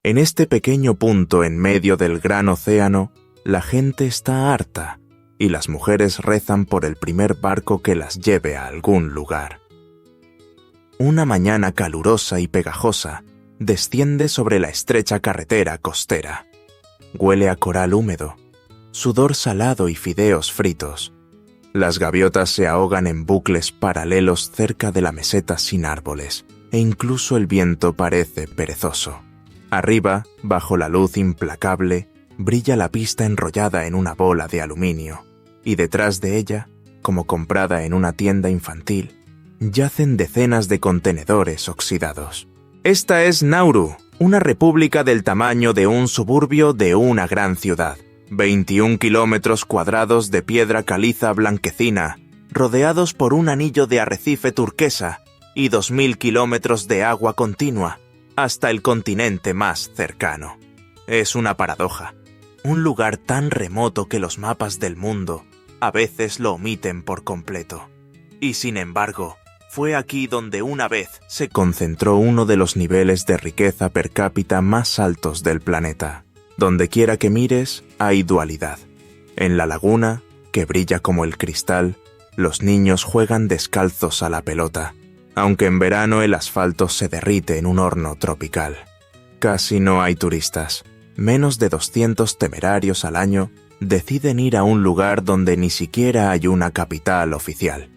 En este pequeño punto en medio del gran océano, la gente está harta y las mujeres rezan por el primer barco que las lleve a algún lugar. Una mañana calurosa y pegajosa desciende sobre la estrecha carretera costera. Huele a coral húmedo, sudor salado y fideos fritos. Las gaviotas se ahogan en bucles paralelos cerca de la meseta sin árboles, e incluso el viento parece perezoso. Arriba, bajo la luz implacable, brilla la pista enrollada en una bola de aluminio, y detrás de ella, como comprada en una tienda infantil, yacen decenas de contenedores oxidados. Esta es Nauru, una república del tamaño de un suburbio de una gran ciudad. 21 kilómetros cuadrados de piedra caliza blanquecina, rodeados por un anillo de arrecife turquesa y 2000 kilómetros de agua continua, hasta el continente más cercano. Es una paradoja. Un lugar tan remoto que los mapas del mundo a veces lo omiten por completo. Y sin embargo, fue aquí donde una vez se concentró uno de los niveles de riqueza per cápita más altos del planeta. Donde quiera que mires, hay dualidad. En la laguna, que brilla como el cristal, los niños juegan descalzos a la pelota, aunque en verano el asfalto se derrite en un horno tropical. Casi no hay turistas. Menos de 200 temerarios al año deciden ir a un lugar donde ni siquiera hay una capital oficial.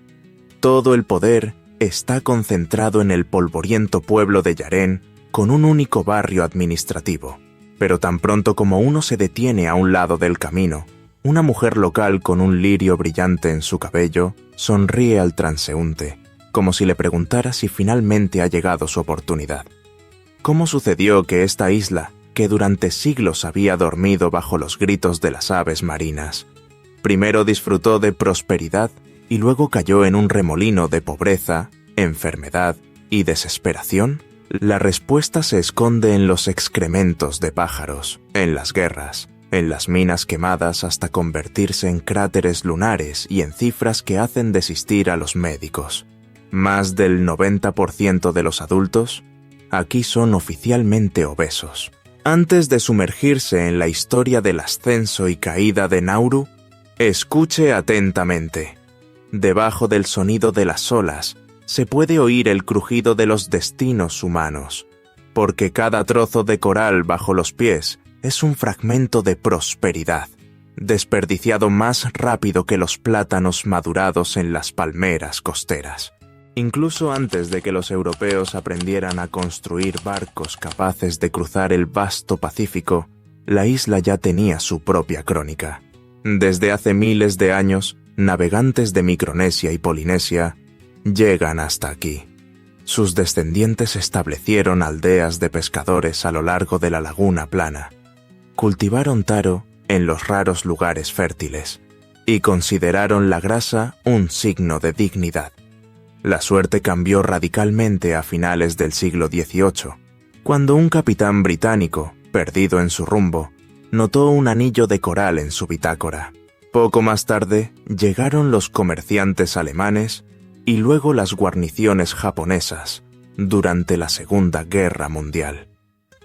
Todo el poder está concentrado en el polvoriento pueblo de Yaren, con un único barrio administrativo. Pero tan pronto como uno se detiene a un lado del camino, una mujer local con un lirio brillante en su cabello sonríe al transeúnte, como si le preguntara si finalmente ha llegado su oportunidad. ¿Cómo sucedió que esta isla, que durante siglos había dormido bajo los gritos de las aves marinas, primero disfrutó de prosperidad y luego cayó en un remolino de pobreza, enfermedad y desesperación? La respuesta se esconde en los excrementos de pájaros, en las guerras, en las minas quemadas hasta convertirse en cráteres lunares y en cifras que hacen desistir a los médicos. Más del 90% de los adultos aquí son oficialmente obesos. Antes de sumergirse en la historia del ascenso y caída de Nauru, escuche atentamente. Debajo del sonido de las olas, se puede oír el crujido de los destinos humanos, porque cada trozo de coral bajo los pies es un fragmento de prosperidad, desperdiciado más rápido que los plátanos madurados en las palmeras costeras. Incluso antes de que los europeos aprendieran a construir barcos capaces de cruzar el vasto Pacífico, la isla ya tenía su propia crónica. Desde hace miles de años, navegantes de Micronesia y Polinesia llegan hasta aquí. Sus descendientes establecieron aldeas de pescadores a lo largo de la laguna plana. Cultivaron taro en los raros lugares fértiles y consideraron la grasa un signo de dignidad. La suerte cambió radicalmente a finales del siglo XVIII, cuando un capitán británico, perdido en su rumbo, notó un anillo de coral en su bitácora. Poco más tarde llegaron los comerciantes alemanes y luego las guarniciones japonesas durante la Segunda Guerra Mundial.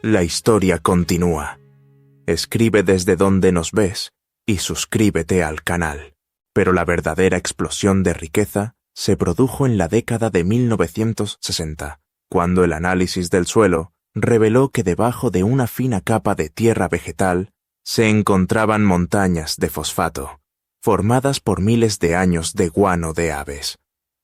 La historia continúa. Escribe desde donde nos ves y suscríbete al canal. Pero la verdadera explosión de riqueza se produjo en la década de 1960, cuando el análisis del suelo reveló que debajo de una fina capa de tierra vegetal se encontraban montañas de fosfato, formadas por miles de años de guano de aves.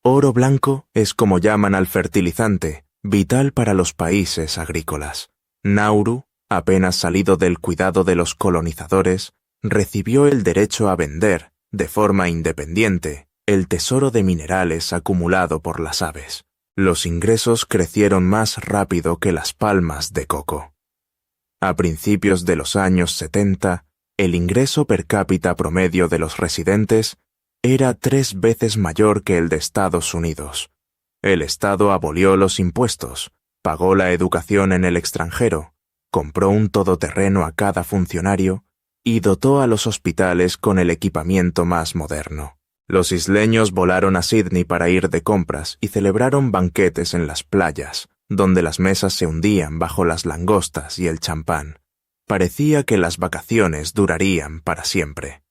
Oro blanco es como llaman al fertilizante, vital para los países agrícolas. Nauru, apenas salido del cuidado de los colonizadores, recibió el derecho a vender, de forma independiente, el tesoro de minerales acumulado por las aves. Los ingresos crecieron más rápido que las palmas de coco. A principios de los años 70, el ingreso per cápita promedio de los residentes era 3 veces mayor que el de Estados Unidos. El Estado abolió los impuestos, pagó la educación en el extranjero, compró un todoterreno a cada funcionario y dotó a los hospitales con el equipamiento más moderno. Los isleños volaron a Sídney para ir de compras y celebraron banquetes en las playas, donde las mesas se hundían bajo las langostas y el champán. Parecía que las vacaciones durarían para siempre.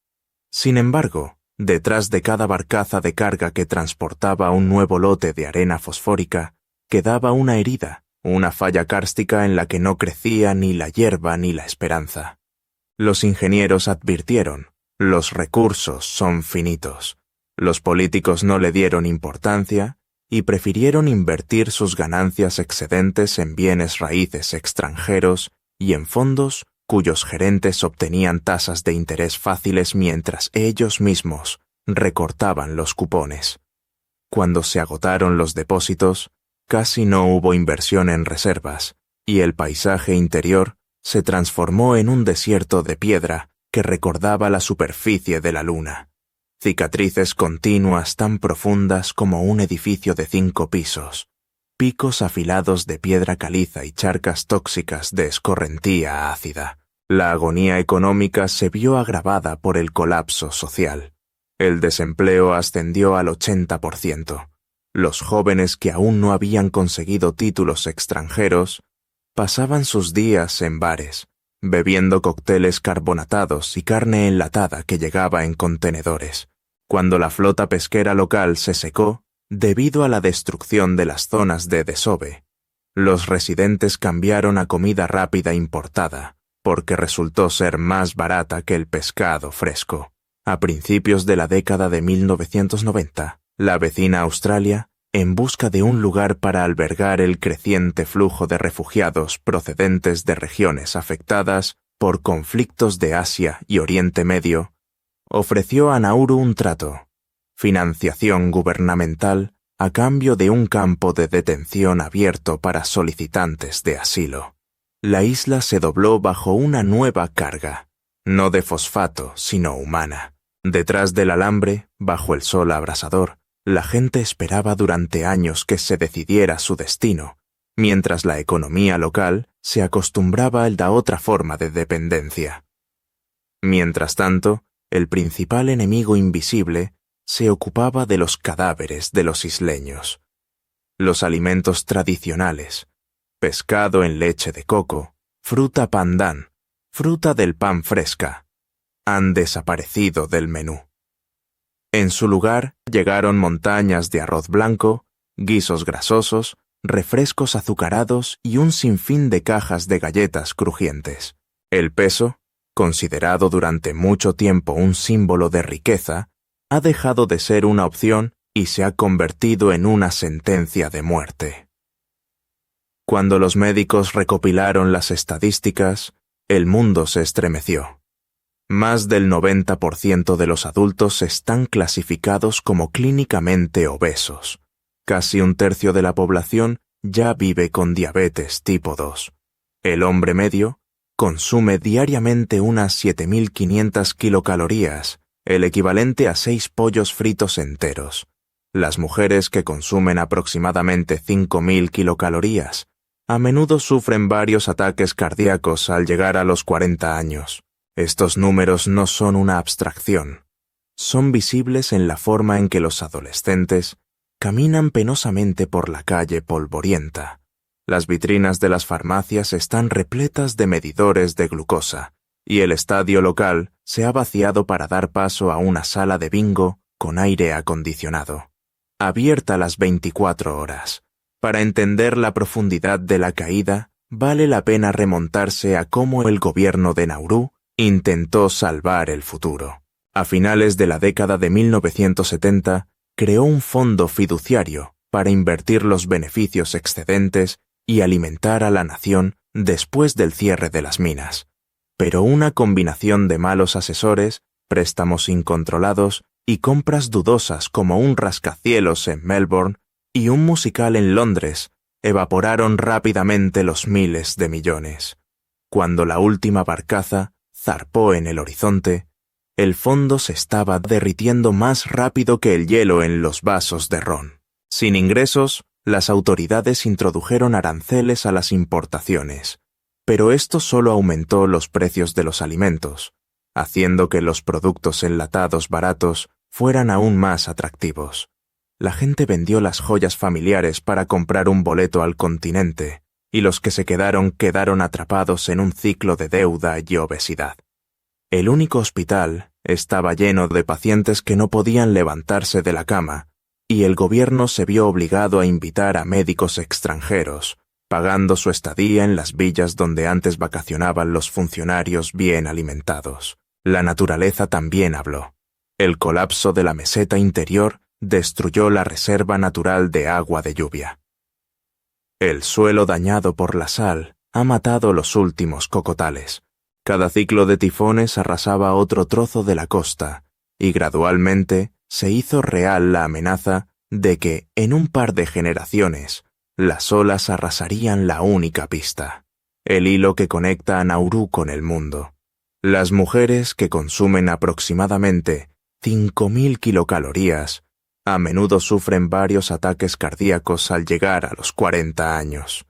Sin embargo, detrás de cada barcaza de carga que transportaba un nuevo lote de arena fosfórica, quedaba una herida, una falla kárstica en la que no crecía ni la hierba ni la esperanza. Los ingenieros advirtieron: los recursos son finitos. Los políticos no le dieron importancia y prefirieron invertir sus ganancias excedentes en bienes raíces extranjeros y en fondos cuyos gerentes obtenían tasas de interés fáciles mientras ellos mismos recortaban los cupones. Cuando se agotaron los depósitos, casi no hubo inversión en reservas, y el paisaje interior se transformó en un desierto de piedra que recordaba la superficie de la luna. Cicatrices continuas tan profundas como un edificio de 5 pisos, picos afilados de piedra caliza y charcas tóxicas de escorrentía ácida. La agonía económica se vio agravada por el colapso social. El desempleo ascendió al 80%. Los jóvenes que aún no habían conseguido títulos extranjeros pasaban sus días en bares, bebiendo cócteles carbonatados y carne enlatada que llegaba en contenedores. Cuando la flota pesquera local se secó, debido a la destrucción de las zonas de desove, los residentes cambiaron a comida rápida importada, porque resultó ser más barata que el pescado fresco. A principios de la década de 1990, la vecina Australia, en busca de un lugar para albergar el creciente flujo de refugiados procedentes de regiones afectadas por conflictos de Asia y Oriente Medio, ofreció a Nauru un trato: financiación gubernamental a cambio de un campo de detención abierto para solicitantes de asilo. La isla se dobló bajo una nueva carga, no de fosfato, sino humana. Detrás del alambre, bajo el sol abrasador, la gente esperaba durante años que se decidiera su destino, mientras la economía local se acostumbraba a la otra forma de dependencia. Mientras tanto, el principal enemigo invisible se ocupaba de los cadáveres de los isleños. Los alimentos tradicionales: pescado en leche de coco, fruta pandan, fruta del pan fresca, han desaparecido del menú. En su lugar llegaron montañas de arroz blanco, guisos grasosos, refrescos azucarados y un sinfín de cajas de galletas crujientes. El peso, considerado durante mucho tiempo un símbolo de riqueza, ha dejado de ser una opción y se ha convertido en una sentencia de muerte. Cuando los médicos recopilaron las estadísticas, el mundo se estremeció. Más del 90% de los adultos están clasificados como clínicamente obesos. Casi un tercio de la población ya vive con diabetes tipo 2. El hombre medio consume diariamente unas 7.500 kilocalorías, el equivalente a 6 pollos fritos enteros. Las mujeres, que consumen aproximadamente 5.000 kilocalorías, a menudo sufren varios ataques cardíacos al llegar a los 40 años. Estos números no son una abstracción. Son visibles en la forma en que los adolescentes caminan penosamente por la calle polvorienta. Las vitrinas de las farmacias están repletas de medidores de glucosa, y el estadio local se ha vaciado para dar paso a una sala de bingo con aire acondicionado, abierta las 24 horas. Para entender la profundidad de la caída, vale la pena remontarse a cómo el gobierno de Nauru intentó salvar el futuro. A finales de la década de 1970, creó un fondo fiduciario para invertir los beneficios excedentes y alimentar a la nación después del cierre de las minas. Pero una combinación de malos asesores, préstamos incontrolados y compras dudosas como un rascacielos en Melbourne y un musical en Londres evaporaron rápidamente los miles de millones. Cuando la última barcaza zarpó en el horizonte, el fondo se estaba derritiendo más rápido que el hielo en los vasos de ron. Sin ingresos, las autoridades introdujeron aranceles a las importaciones, pero esto solo aumentó los precios de los alimentos, haciendo que los productos enlatados baratos fueran aún más atractivos. la gente vendió las joyas familiares para comprar un boleto al continente, y los que se quedaron atrapados en un ciclo de deuda y obesidad. El único hospital estaba lleno de pacientes que no podían levantarse de la cama, y el gobierno se vio obligado a invitar a médicos extranjeros, pagando su estadía en las villas donde antes vacacionaban los funcionarios bien alimentados. La naturaleza también habló. El colapso de la meseta interior destruyó la reserva natural de agua de lluvia. El suelo dañado por la sal ha matado los últimos cocotales. Cada ciclo de tifones arrasaba otro trozo de la costa, y gradualmente se hizo real la amenaza de que, en un par de generaciones, las olas arrasarían la única pista, el hilo que conecta a Nauru con el mundo. Las mujeres, que consumen aproximadamente 5.000 kilocalorías, a menudo sufren varios ataques cardíacos al llegar a los 40 años.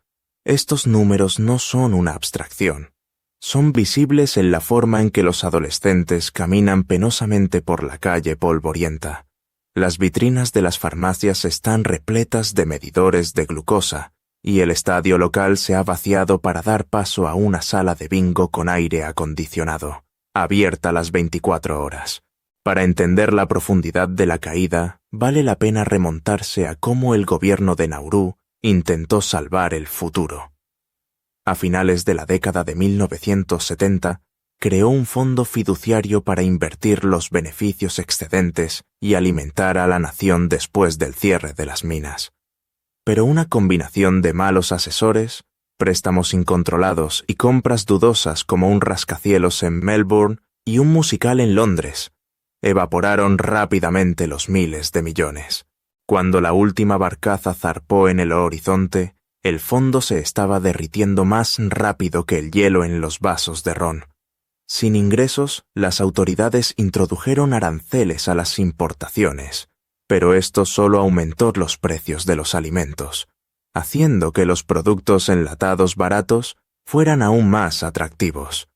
Estos números no son una abstracción. Son visibles en la forma en que los adolescentes caminan penosamente por la calle polvorienta. Las vitrinas de las farmacias están repletas de medidores de glucosa, y el estadio local se ha vaciado para dar paso a una sala de bingo con aire acondicionado, abierta las 24 horas. Para entender la profundidad de la caída, vale la pena remontarse a cómo el gobierno de Nauru intentó salvar el futuro. A finales de la década de 1970, creó un fondo fiduciario para invertir los beneficios excedentes y alimentar a la nación después del cierre de las minas. Pero una combinación de malos asesores, préstamos incontrolados y compras dudosas como un rascacielos en Melbourne y un musical en Londres, evaporaron rápidamente los miles de millones. Cuando la última barcaza zarpó en el horizonte, el fondo se estaba derritiendo más rápido que el hielo en los vasos de ron. Sin ingresos, las autoridades introdujeron aranceles a las importaciones, pero esto solo aumentó los precios de los alimentos, haciendo que los productos enlatados baratos fueran aún más atractivos.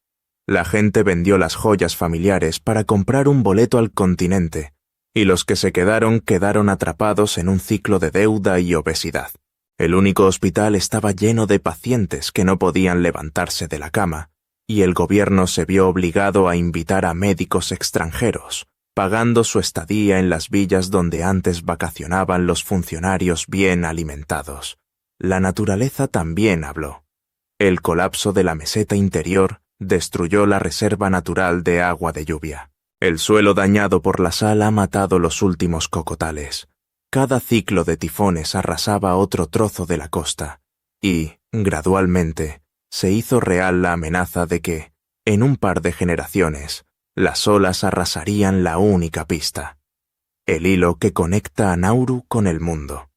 La gente vendió las joyas familiares para comprar un boleto al continente, y los que se quedaron atrapados en un ciclo de deuda y obesidad. El único hospital estaba lleno de pacientes que no podían levantarse de la cama, y el gobierno se vio obligado a invitar a médicos extranjeros, pagando su estadía en las villas donde antes vacacionaban los funcionarios bien alimentados. La naturaleza también habló. El colapso de la meseta interior destruyó la reserva natural de agua de lluvia. El suelo dañado por la sal ha matado los últimos cocotales. Cada ciclo de tifones arrasaba otro trozo de la costa, y, gradualmente, se hizo real la amenaza de que, en un par de generaciones, las olas arrasarían la única pista, el hilo que conecta a Nauru con el mundo.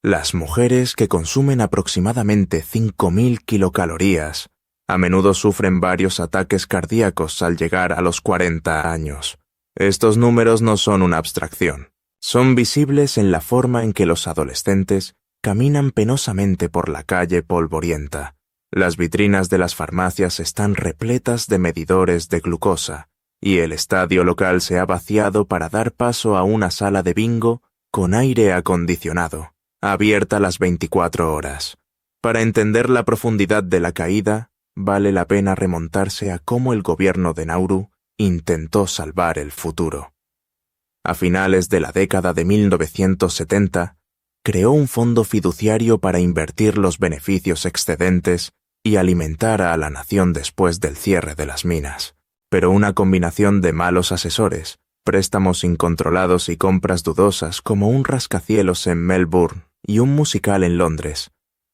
Las mujeres, que consumen aproximadamente 5.000 kilocalorías, a menudo sufren varios ataques cardíacos al llegar a los 40 años. Estos números no son una abstracción. Son visibles en la forma en que los adolescentes caminan penosamente por la calle polvorienta. Las vitrinas de las farmacias están repletas de medidores de glucosa, y el estadio local se ha vaciado para dar paso a una sala de bingo con aire acondicionado, abierta las 24 horas. Para entender la profundidad de la caída, vale la pena remontarse a cómo el gobierno de Nauru intentó salvar el futuro. A finales de la década de 1970, creó un fondo fiduciario para invertir los beneficios excedentes y alimentar a la nación después del cierre de las minas. Pero una combinación de malos asesores, préstamos incontrolados y compras dudosas como un rascacielos en Melbourne y un musical en Londres,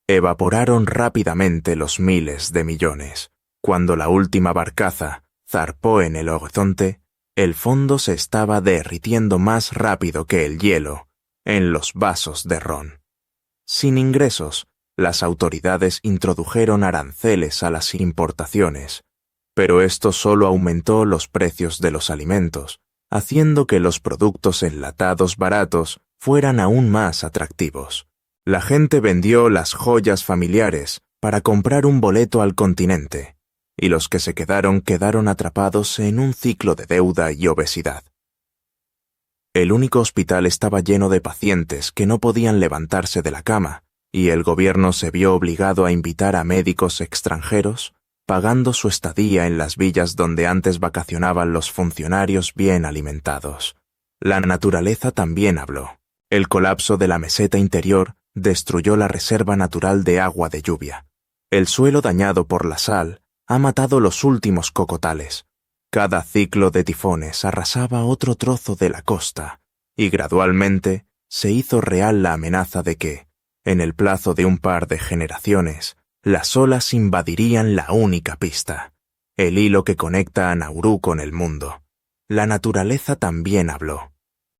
evaporaron rápidamente los miles de millones. Cuando la última barcaza zarpó en el horizonte, el fondo se estaba derritiendo más rápido que el hielo en los vasos de ron. Sin ingresos, las autoridades introdujeron aranceles a las importaciones, pero esto solo aumentó los precios de los alimentos, haciendo que los productos enlatados baratos fueran aún más atractivos. La gente vendió las joyas familiares para comprar un boleto al continente, y los que se quedaron atrapados en un ciclo de deuda y obesidad. El único hospital estaba lleno de pacientes que no podían levantarse de la cama, y el gobierno se vio obligado a invitar a médicos extranjeros, pagando su estadía en las villas donde antes vacacionaban los funcionarios bien alimentados. La naturaleza también habló. El colapso de la meseta interior destruyó la reserva natural de agua de lluvia. El suelo dañado por la sal ha matado los últimos cocotales. Cada ciclo de tifones arrasaba otro trozo de la costa, y gradualmente se hizo real la amenaza de que, en el plazo de un par de generaciones, las olas invadirían la única pista, el hilo que conecta a Nauru con el mundo. La naturaleza también habló.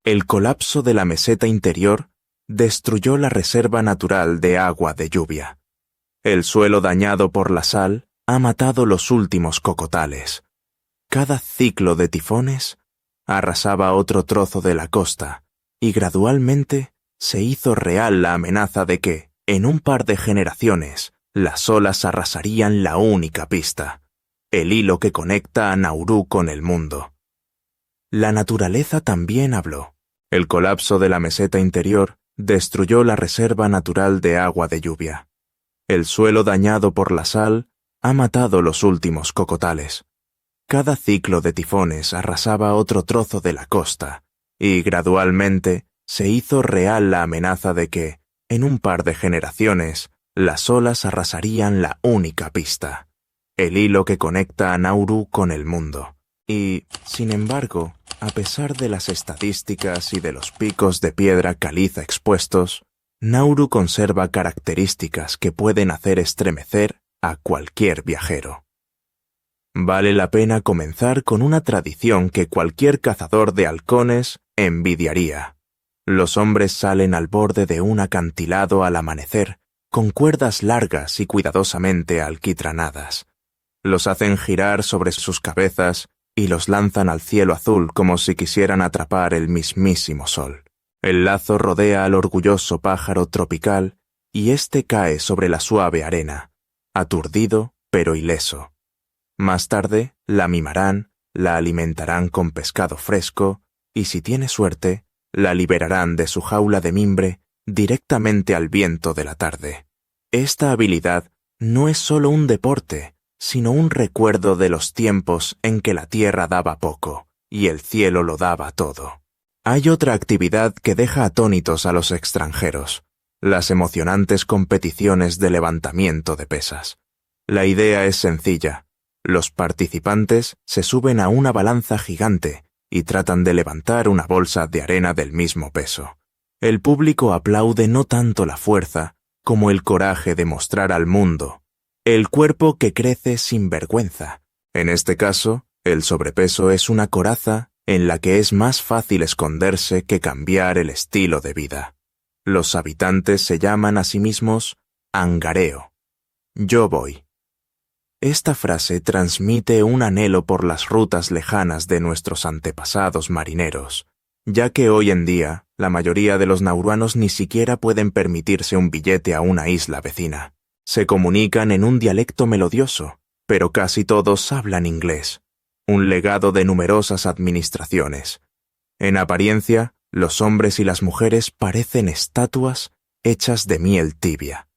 El colapso de la meseta interior destruyó la reserva natural de agua de lluvia. El suelo dañado por la sal ha matado los últimos cocotales. Cada ciclo de tifones arrasaba otro trozo de la costa, y gradualmente se hizo real la amenaza de que, en un par de generaciones, las olas arrasarían la única pista, el hilo que conecta a Nauru con el mundo. La naturaleza también habló. El colapso de la meseta interior destruyó la reserva natural de agua de lluvia. El suelo dañado por la sal ha matado los últimos cocotales. Cada ciclo de tifones arrasaba otro trozo de la costa, y gradualmente se hizo real la amenaza de que, en un par de generaciones, las olas arrasarían la única pista, el hilo que conecta a Nauru con el mundo. Y, sin embargo, a pesar de las estadísticas y de los picos de piedra caliza expuestos, Nauru conserva características que pueden hacer estremecer a cualquier viajero. Vale la pena comenzar con una tradición que cualquier cazador de halcones envidiaría. Los hombres salen al borde de un acantilado al amanecer, con cuerdas largas y cuidadosamente alquitranadas. Los hacen girar sobre sus cabezas y los lanzan al cielo azul como si quisieran atrapar el mismísimo sol. El lazo rodea al orgulloso pájaro tropical y éste cae sobre la suave arena, aturdido pero ileso. Más tarde la mimarán, la alimentarán con pescado fresco y, si tiene suerte, la liberarán de su jaula de mimbre directamente al viento de la tarde. Esta habilidad no es solo un deporte, sino un recuerdo de los tiempos en que la tierra daba poco y el cielo lo daba todo. Hay otra actividad que deja atónitos a los extranjeros: las emocionantes competiciones de levantamiento de pesas. La idea es sencilla. Los participantes se suben a una balanza gigante y tratan de levantar una bolsa de arena del mismo peso. El público aplaude no tanto la fuerza como el coraje de mostrar al mundo el cuerpo que crece sin vergüenza. En este caso, el sobrepeso es una coraza en la que es más fácil esconderse que cambiar el estilo de vida. Los habitantes se llaman a sí mismos angareo. Yo voy. Esta frase transmite un anhelo por las rutas lejanas de nuestros antepasados marineros, ya que hoy en día la mayoría de los nauruanos ni siquiera pueden permitirse un billete a una isla vecina. Se comunican en un dialecto melodioso, pero casi todos hablan inglés, un legado de numerosas administraciones. En apariencia, los hombres y las mujeres parecen estatuas hechas de miel tibia.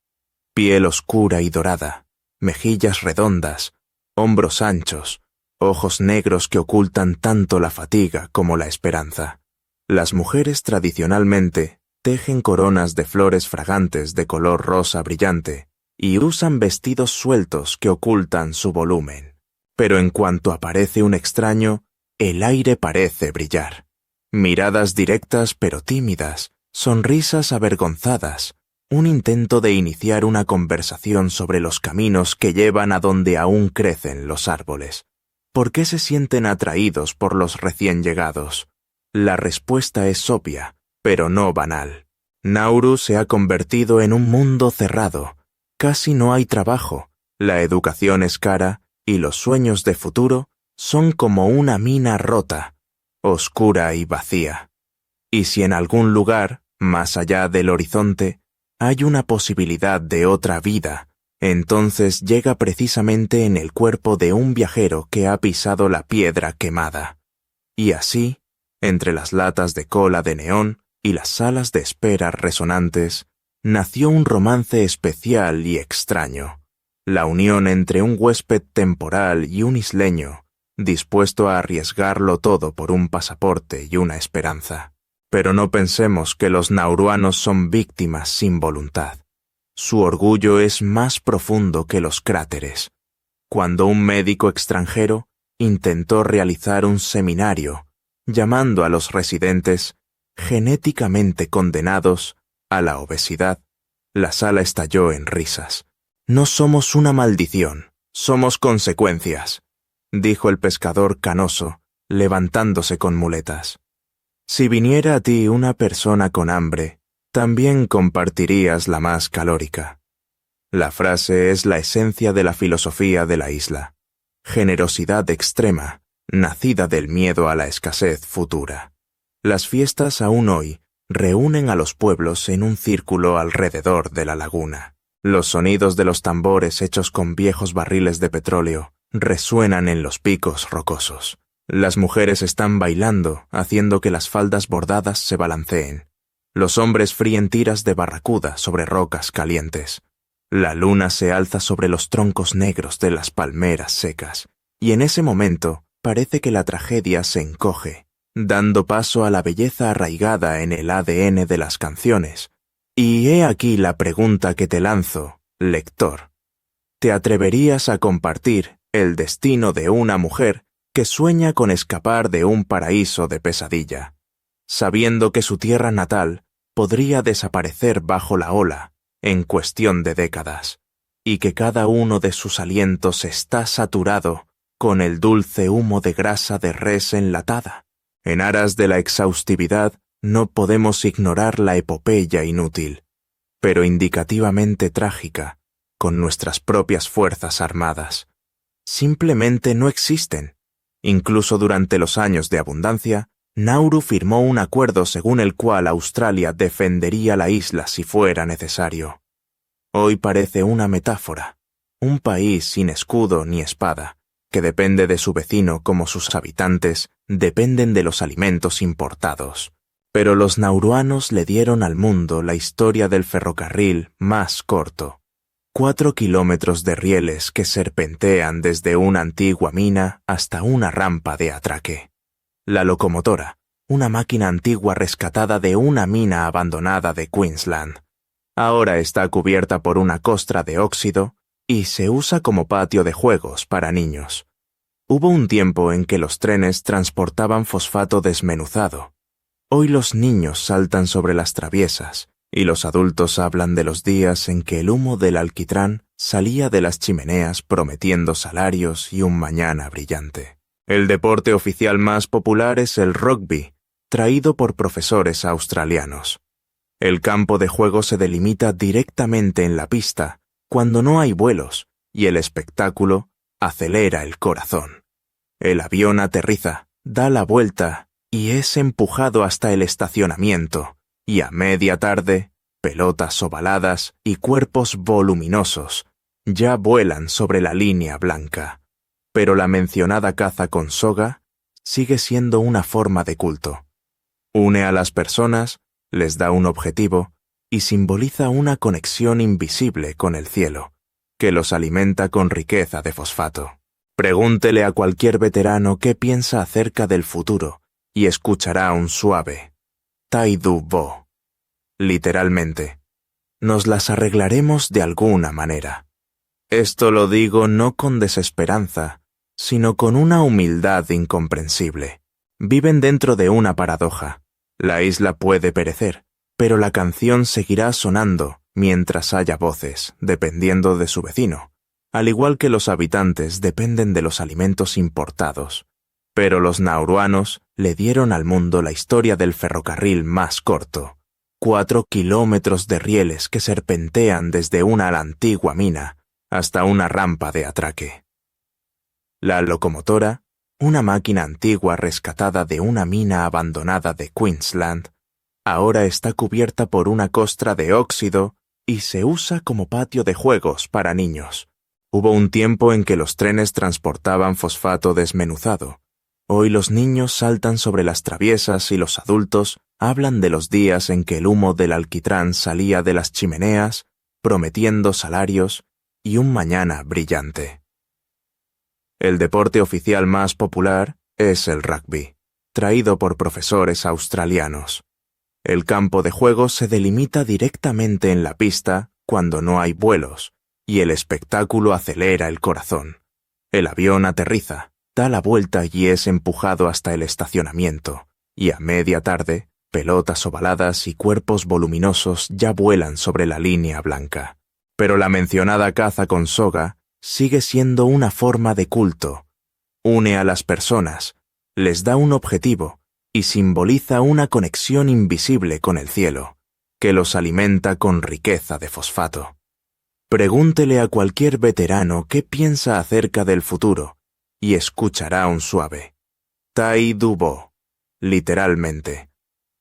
Piel oscura y dorada, mejillas redondas, hombros anchos, ojos negros que ocultan tanto la fatiga como la esperanza. Las mujeres tradicionalmente tejen coronas de flores fragantes de color rosa brillante y usan vestidos sueltos que ocultan su volumen. Pero en cuanto aparece un extraño, el aire parece brillar. Miradas directas pero tímidas, sonrisas avergonzadas, un intento de iniciar una conversación sobre los caminos que llevan a donde aún crecen los árboles. ¿Por qué se sienten atraídos por los recién llegados? La respuesta es obvia, pero no banal. Nauru se ha convertido en un mundo cerrado. Casi no hay trabajo, la educación es cara y los sueños de futuro son como una mina rota, oscura y vacía. Y si en algún lugar, más allá del horizonte, hay una posibilidad de otra vida, entonces llega precisamente en el cuerpo de un viajero que ha pisado la piedra quemada. Y así, Entre las latas de cola de neón y las salas de espera resonantes, nació un romance especial y extraño, la unión entre un huésped temporal y un isleño, dispuesto a arriesgarlo todo por un pasaporte y una esperanza. Pero no pensemos que los nauruanos son víctimas sin voluntad. Su orgullo es más profundo que los cráteres. Cuando un médico extranjero intentó realizar un seminario, llamando a los residentes genéticamente condenados a la obesidad, la sala estalló en risas. «No somos una maldición, somos consecuencias», dijo el pescador canoso, levantándose con muletas. «Si viniera a ti una persona con hambre, también compartirías la más calórica». La frase es la esencia de la filosofía de la isla. Generosidad extrema, nacida del miedo a la escasez futura. Las fiestas aún hoy reúnen a los pueblos en un círculo alrededor de la laguna. Los sonidos de los tambores hechos con viejos barriles de petróleo resuenan en los picos rocosos. Las mujeres están bailando, haciendo que las faldas bordadas se balanceen. Los hombres fríen tiras de barracuda sobre rocas calientes. La luna se alza sobre los troncos negros de las palmeras secas, y en ese momento parece que la tragedia se encoge, dando paso a la belleza arraigada en el ADN de las canciones. Y he aquí la pregunta que te lanzo, lector. ¿Te atreverías a compartir el destino de una mujer que sueña con escapar de un paraíso de pesadilla, sabiendo que su tierra natal podría desaparecer bajo la ola en cuestión de décadas, y que cada uno de sus alientos está saturado con el dulce humo de grasa de res enlatada? En aras de la exhaustividad no podemos ignorar la epopeya inútil, pero indicativamente trágica, con nuestras propias fuerzas armadas. Simplemente no existen. Incluso durante los años de abundancia, Nauru firmó un acuerdo según el cual Australia defendería la isla si fuera necesario. Hoy parece una metáfora, un país sin escudo ni espada, que depende de su vecino como sus habitantes dependen de los alimentos importados. Pero los nauruanos le dieron al mundo la historia del ferrocarril más corto. 4 kilómetros de rieles que serpentean desde una antigua mina hasta una rampa de atraque. La locomotora, una máquina antigua rescatada de una mina abandonada de Queensland. Ahora está cubierta por una costra de óxido y se usa como patio de juegos para niños. Hubo un tiempo en que los trenes transportaban fosfato desmenuzado. Hoy los niños saltan sobre las traviesas y los adultos hablan de los días en que el humo del alquitrán salía de las chimeneas prometiendo salarios y un mañana brillante. El deporte oficial más popular es el rugby, traído por profesores australianos. El campo de juego se delimita directamente en la pista cuando no hay vuelos y el espectáculo acelera el corazón. El avión aterriza, da la vuelta y es empujado hasta el estacionamiento, y a media tarde, pelotas ovaladas y cuerpos voluminosos ya vuelan sobre la línea blanca. Pero la mencionada caza con soga sigue siendo una forma de culto. Une a las personas, les da un objetivo y simboliza una conexión invisible con el cielo, que los alimenta con riqueza de fosfato. Pregúntele a cualquier veterano qué piensa acerca del futuro y escuchará un suave Tai-du Bo. Literalmente, nos las arreglaremos de alguna manera. Esto lo digo no con desesperanza, sino con una humildad incomprensible. Viven dentro de una paradoja. La isla puede perecer, pero la canción seguirá sonando mientras haya voces, dependiendo de su vecino, al igual que los habitantes dependen de los alimentos importados. Pero los nauruanos le dieron al mundo la historia del ferrocarril más corto, 4 kilómetros de rieles que serpentean desde una antigua mina hasta una rampa de atraque. La locomotora, una máquina antigua rescatada de una mina abandonada de Queensland, ahora está cubierta por una costra de óxido y se usa como patio de juegos para niños. Hubo un tiempo en que los trenes transportaban fosfato desmenuzado, Hoy los niños saltan sobre las traviesas y los adultos hablan de los días en que el humo del alquitrán salía de las chimeneas, prometiendo salarios y un mañana brillante. El deporte oficial más popular es el rugby, traído por profesores australianos. El campo de juego se delimita directamente en la pista cuando no hay vuelos, y el espectáculo acelera el corazón. El avión aterriza, da la vuelta y es empujado hasta el estacionamiento, y a media tarde, pelotas ovaladas y cuerpos voluminosos ya vuelan sobre la línea blanca. Pero la mencionada caza con soga sigue siendo una forma de culto. Une a las personas, les da un objetivo y simboliza una conexión invisible con el cielo, que los alimenta con riqueza de fosfato. Pregúntele a cualquier veterano qué piensa acerca del futuro y escuchará un suave Tai Du Bo, literalmente.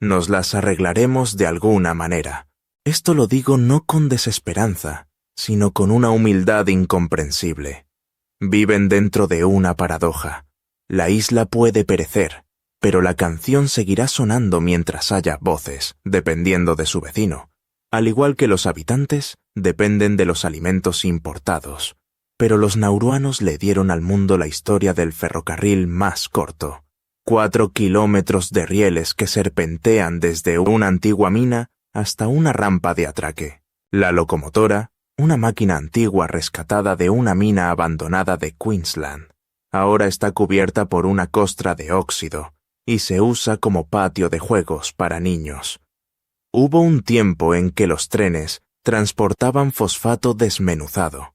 Nos las arreglaremos de alguna manera. Esto lo digo no con desesperanza, sino con una humildad incomprensible. Viven dentro de una paradoja. La isla puede perecer, pero la canción seguirá sonando mientras haya voces, dependiendo de su vecino. Al igual que los habitantes, dependen de los alimentos importados. Pero los nauruanos le dieron al mundo la historia del ferrocarril más corto. 4 kilómetros de rieles que serpentean desde una antigua mina hasta una rampa de atraque. La locomotora, una máquina antigua rescatada de una mina abandonada de Queensland, ahora está cubierta por una costra de óxido y se usa como patio de juegos para niños. Hubo un tiempo en que los trenes transportaban fosfato desmenuzado.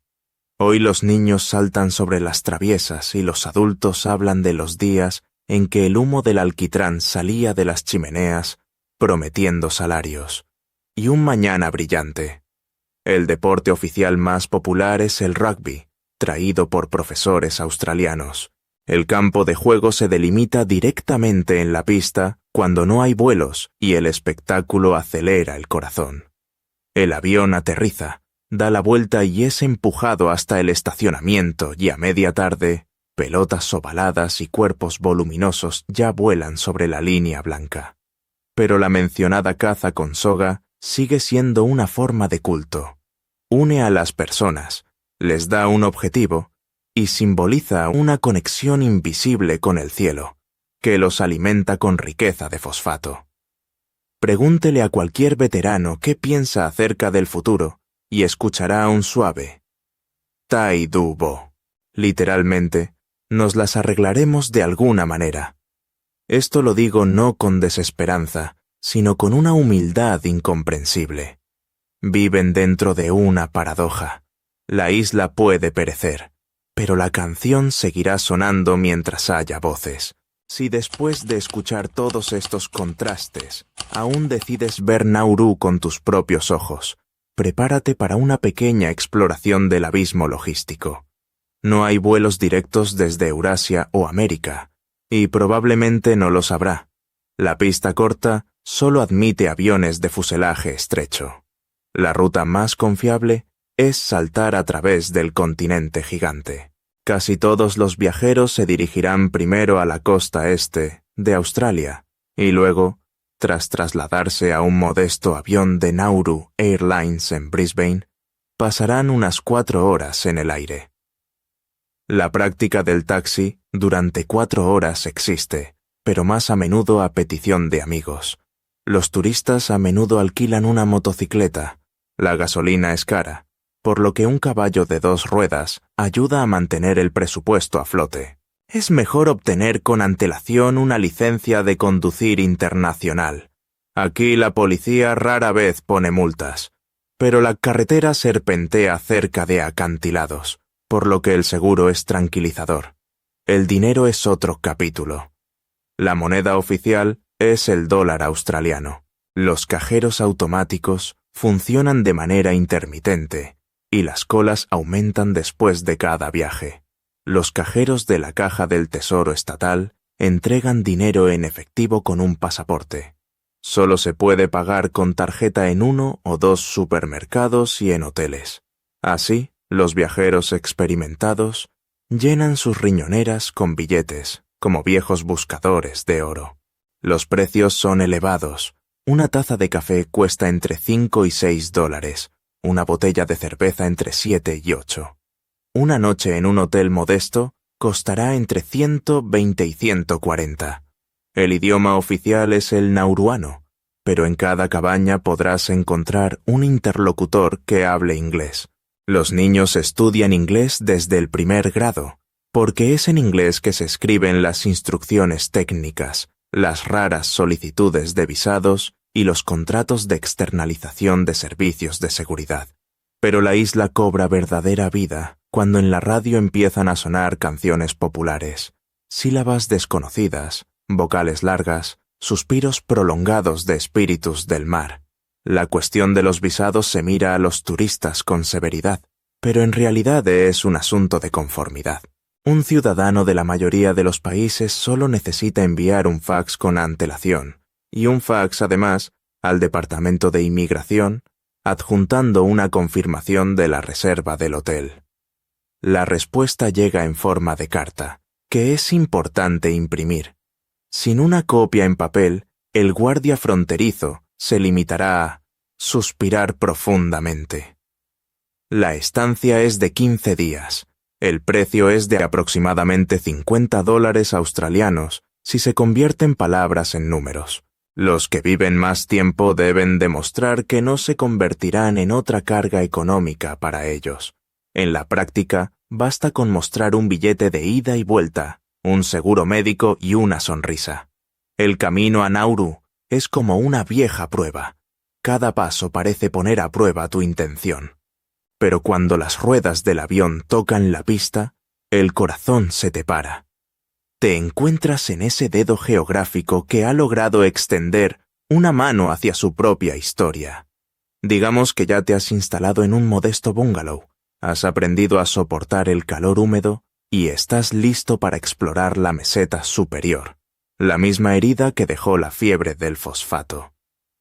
Hoy los niños saltan sobre las traviesas y los adultos hablan de los días en que el humo del alquitrán salía de las chimeneas, prometiendo salarios y un mañana brillante. El deporte oficial más popular es el rugby, traído por profesores australianos. El campo de juego se delimita directamente en la pista cuando no hay vuelos y el espectáculo acelera el corazón. El avión aterriza, da la vuelta y es empujado hasta el estacionamiento y a media tarde, pelotas ovaladas y cuerpos voluminosos ya vuelan sobre la línea blanca. Pero la mencionada caza con soga sigue siendo una forma de culto. Une a las personas, les da un objetivo y simboliza una conexión invisible con el cielo, que los alimenta con riqueza de fosfato. Pregúntele a cualquier veterano qué piensa acerca del futuro y escuchará un suave Tai Du Bo. Literalmente, nos las arreglaremos de alguna manera. Esto lo digo no con desesperanza, sino con una humildad incomprensible. Viven dentro de una paradoja. La isla puede perecer, pero la canción seguirá sonando mientras haya voces. Si después de escuchar todos estos contrastes, aún decides ver Nauru con tus propios ojos, prepárate para una pequeña exploración del abismo logístico. No hay vuelos directos desde Eurasia o América, y probablemente no los habrá. La pista corta solo admite aviones de fuselaje estrecho. La ruta más confiable es saltar a través del continente gigante. Casi todos los viajeros se dirigirán primero a la costa este de Australia y luego, tras trasladarse a un modesto avión de Nauru Airlines en Brisbane, pasarán unas 4 horas en el aire. La práctica del taxi durante 4 horas existe, pero más a menudo a petición de amigos. Los turistas a menudo alquilan una motocicleta. La gasolina es cara, por lo que un caballo de 2 ruedas ayuda a mantener el presupuesto a flote. Es mejor obtener con antelación una licencia de conducir internacional. Aquí la policía rara vez pone multas, pero la carretera serpentea cerca de acantilados, por lo que el seguro es tranquilizador. El dinero es otro capítulo. La moneda oficial es el dólar australiano. Los cajeros automáticos funcionan de manera intermitente y las colas aumentan después de cada viaje. Los cajeros de la Caja del Tesoro Estatal entregan dinero en efectivo con un pasaporte. Solo se puede pagar con tarjeta en 1 o 2 supermercados y en hoteles. Así, los viajeros experimentados llenan sus riñoneras con billetes como viejos buscadores de oro. Los precios son elevados. Una taza de café cuesta entre 5 y 6 dólares, una botella de cerveza entre 7 y 8. Una noche en un hotel modesto costará entre 120 y 140. El idioma oficial es el nauruano, pero en cada cabaña podrás encontrar un interlocutor que hable inglés. Los niños estudian inglés desde el primer grado, porque es en inglés que se escriben las instrucciones técnicas, las raras solicitudes de visados y los contratos de externalización de servicios de seguridad. Pero la isla cobra verdadera vida cuando en la radio empiezan a sonar canciones populares, sílabas desconocidas, vocales largas, suspiros prolongados de espíritus del mar. La cuestión de los visados se mira a los turistas con severidad, pero en realidad es un asunto de conformidad. Un ciudadano de la mayoría de los países solo necesita enviar un fax con antelación, y un fax, además, al Departamento de Inmigración, adjuntando una confirmación de la reserva del hotel. La respuesta llega en forma de carta, que es importante imprimir. Sin una copia en papel, el guardia fronterizo se limitará a suspirar profundamente. La estancia es de 15 días. El precio es de aproximadamente 50 dólares australianos si se convierten palabras en números. Los que viven más tiempo deben demostrar que no se convertirán en otra carga económica para ellos. En la práctica, basta con mostrar un billete de ida y vuelta, un seguro médico y una sonrisa. El camino a Nauru es como una vieja prueba. Cada paso parece poner a prueba tu intención. Pero cuando las ruedas del avión tocan la pista, el corazón se te para. Te encuentras en ese dedo geográfico que ha logrado extender una mano hacia su propia historia. Digamos que ya te has instalado en un modesto bungalow, has aprendido a soportar el calor húmedo y estás listo para explorar la meseta superior, la misma herida que dejó la fiebre del fosfato.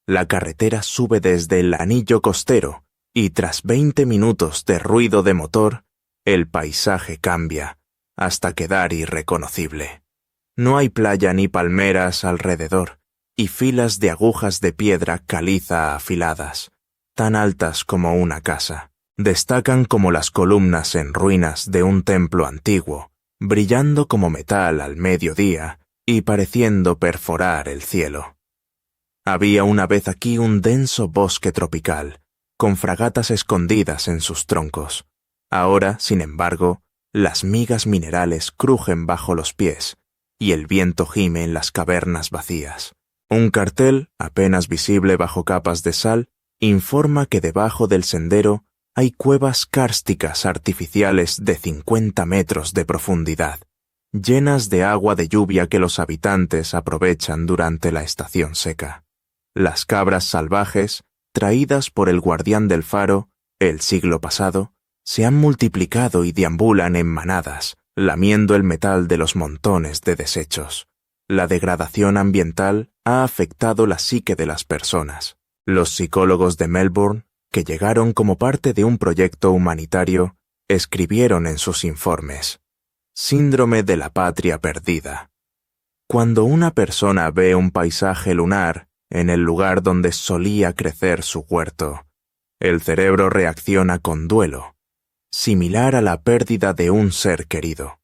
La carretera sube desde el anillo costero y tras 20 minutos de ruido de motor, el paisaje cambia hasta quedar irreconocible. No hay playa ni palmeras alrededor y filas de agujas de piedra caliza afiladas, tan altas como una casa. Destacan como las columnas en ruinas de un templo antiguo, brillando como metal al mediodía y pareciendo perforar el cielo. Había una vez aquí un denso bosque tropical, con fragatas escondidas en sus troncos. Ahora, sin embargo, las migas minerales crujen bajo los pies, y el viento gime en las cavernas vacías. Un cartel, apenas visible bajo capas de sal, informa que debajo del sendero hay cuevas kársticas artificiales de 50 metros de profundidad, llenas de agua de lluvia que los habitantes aprovechan durante la estación seca. Las cabras salvajes, traídas por el guardián del faro, el siglo pasado, se han multiplicado y deambulan en manadas, lamiendo el metal de los montones de desechos. La degradación ambiental ha afectado la psique de las personas. Los psicólogos de Melbourne, que llegaron como parte de un proyecto humanitario, escribieron en sus informes: Síndrome de la patria perdida. Cuando una persona ve un paisaje lunar en el lugar donde solía crecer su huerto, el cerebro reacciona con duelo, similar a la pérdida de un ser querido.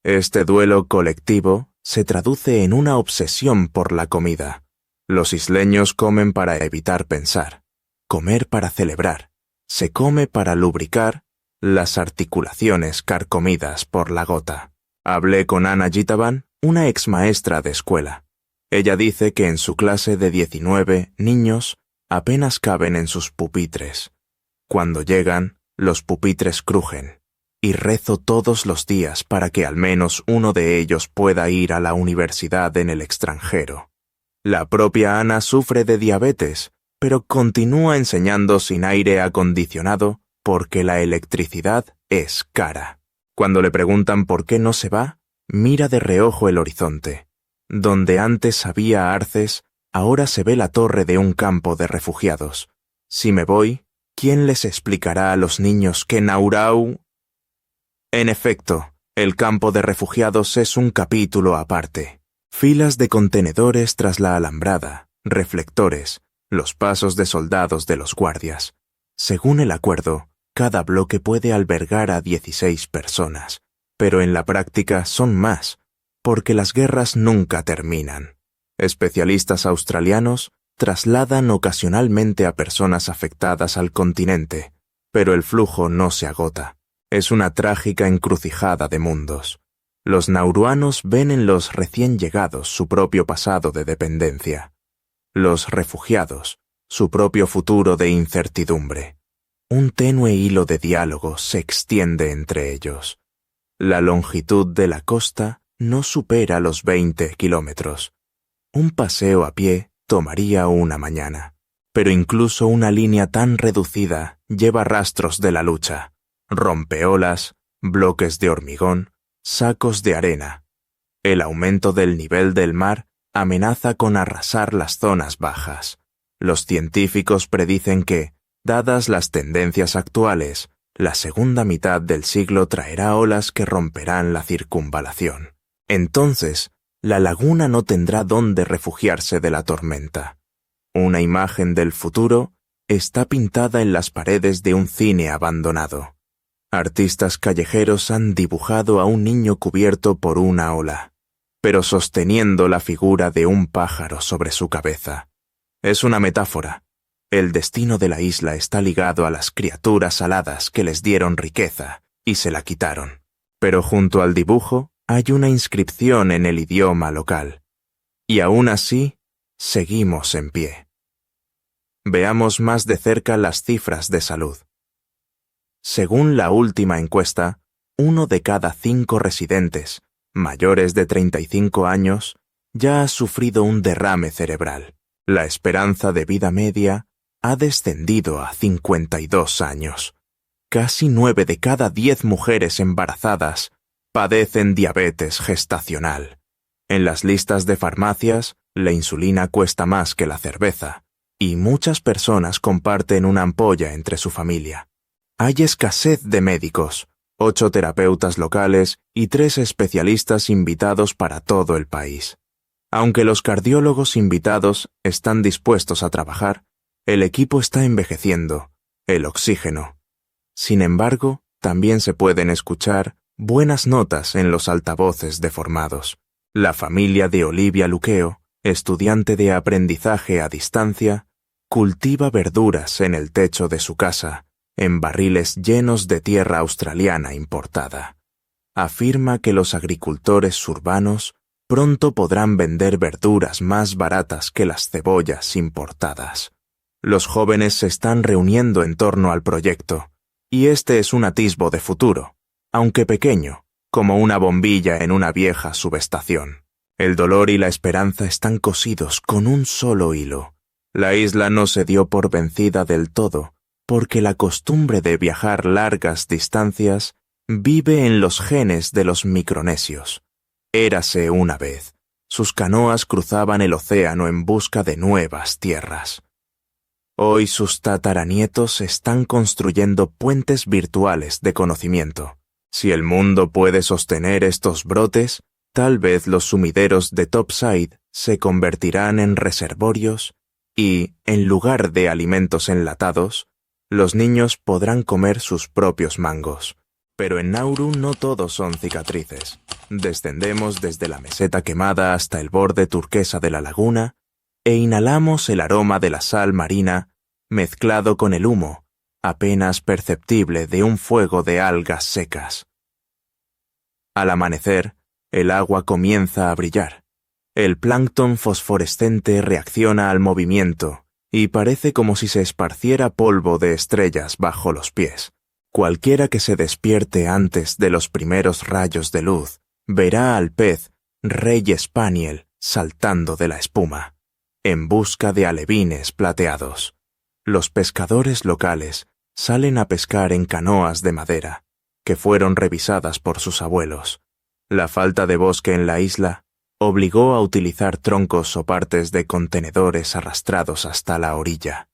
Este duelo colectivo se traduce en una obsesión por la comida. Los isleños comen para evitar pensar, comer para celebrar, se come para lubricar las articulaciones carcomidas por la gota. Hablé con Anna Gitavan, una ex maestra de escuela. Ella dice que en su clase de 19 niños apenas caben en sus pupitres. Cuando llegan, los pupitres crujen, y rezo todos los días para que al menos uno de ellos pueda ir a la universidad en el extranjero. La propia Ana sufre de diabetes, pero continúa enseñando sin aire acondicionado porque la electricidad es cara. Cuando le preguntan por qué no se va, mira de reojo el horizonte. Donde antes había arces, ahora se ve la torre de un campo de refugiados. Si me voy, ¿quién les explicará a los niños que Nauru? En efecto, El campo de refugiados es un capítulo aparte. Filas de contenedores tras la alambrada, reflectores, los pasos de soldados de los guardias. Según el acuerdo, cada bloque puede albergar a 16 personas, pero en la práctica son más, porque las guerras nunca terminan. Especialistas australianos trasladan ocasionalmente a personas afectadas al continente, pero el flujo no se agota. Es una trágica encrucijada de mundos. Los nauruanos ven en los recién llegados su propio pasado de dependencia. Los refugiados, su propio futuro de incertidumbre. Un tenue hilo de diálogo se extiende entre ellos. La longitud de la costa no supera los 20 kilómetros. Un paseo a pie tomaría una mañana, pero incluso una línea tan reducida lleva rastros de la lucha. Rompeolas, bloques de hormigón, sacos de arena. El aumento del nivel del mar amenaza con arrasar las zonas bajas. Los científicos predicen que, dadas las tendencias actuales, la segunda mitad del siglo traerá olas que romperán la circunvalación. Entonces, la laguna no tendrá dónde refugiarse de la tormenta. Una imagen del futuro está pintada en las paredes de un cine abandonado. Artistas callejeros han dibujado a un niño cubierto por una ola, pero sosteniendo la figura de un pájaro sobre su cabeza. Es una metáfora. El destino de la isla está ligado a las criaturas aladas que les dieron riqueza y se la quitaron. Pero junto al dibujo hay una inscripción en el idioma local. Y aún así, seguimos en pie. Veamos más de cerca las cifras de salud. Según la última encuesta, 1 de cada 5 residentes, mayores de 35 años, ya ha sufrido un derrame cerebral. La esperanza de vida media ha descendido a 52 años. Casi 9 de cada 10 mujeres embarazadas padecen diabetes gestacional. En las listas de farmacias, la insulina cuesta más que la cerveza, y muchas personas comparten una ampolla entre su familia. Hay escasez de médicos, 8 terapeutas locales y 3 especialistas invitados para todo el país. Aunque los cardiólogos invitados están dispuestos a trabajar, el equipo está envejeciendo, el oxígeno. Sin embargo, también se pueden escuchar buenas notas en los altavoces deformados. La familia de Olivia Luqueo, estudiante de aprendizaje a distancia, cultiva verduras en el techo de su casa, en barriles llenos de tierra australiana importada. Afirma que los agricultores urbanos pronto podrán vender verduras más baratas que las cebollas importadas. Los jóvenes se están reuniendo en torno al proyecto, y este es un atisbo de futuro, aunque pequeño, como una bombilla en una vieja subestación. El dolor y la esperanza están cosidos con un solo hilo. La isla no se dio por vencida del todo, porque la costumbre de viajar largas distancias vive en los genes de los micronesios. Érase una vez. Sus canoas cruzaban el océano en busca de nuevas tierras. Hoy sus tataranietos están construyendo puentes virtuales de conocimiento. Si el mundo puede sostener estos brotes, tal vez los sumideros de Topside se convertirán en reservorios y, en lugar de alimentos enlatados, los niños podrán comer sus propios mangos. Pero en Nauru no todos son cicatrices. Descendemos desde la meseta quemada hasta el borde turquesa de la laguna e inhalamos el aroma de la sal marina mezclado con el humo, apenas perceptible de un fuego de algas secas. Al amanecer, el agua comienza a brillar. El plancton fosforescente reacciona al movimiento y parece como si se esparciera polvo de estrellas bajo los pies. Cualquiera que se despierte antes de los primeros rayos de luz verá al pez Rey Spaniel saltando de la espuma, en busca de alevines plateados. Los pescadores locales salen a pescar en canoas de madera, que fueron revisadas por sus abuelos. La falta de bosque en la isla obligó a utilizar troncos o partes de contenedores arrastrados hasta la orilla.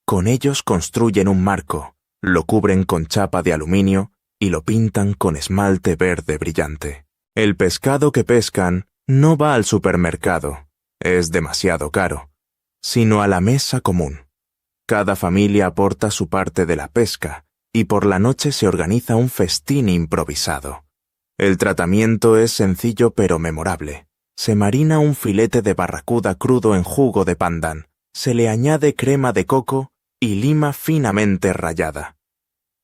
Con ellos construyen un marco, lo cubren con chapa de aluminio y lo pintan con esmalte verde brillante. El pescado que pescan no va al supermercado, es demasiado caro, sino a la mesa común. Cada familia aporta su parte de la pesca y por la noche se organiza un festín improvisado. El tratamiento es sencillo pero memorable. Se marina un filete de barracuda crudo en jugo de pandan, se le añade crema de coco y lima finamente rallada.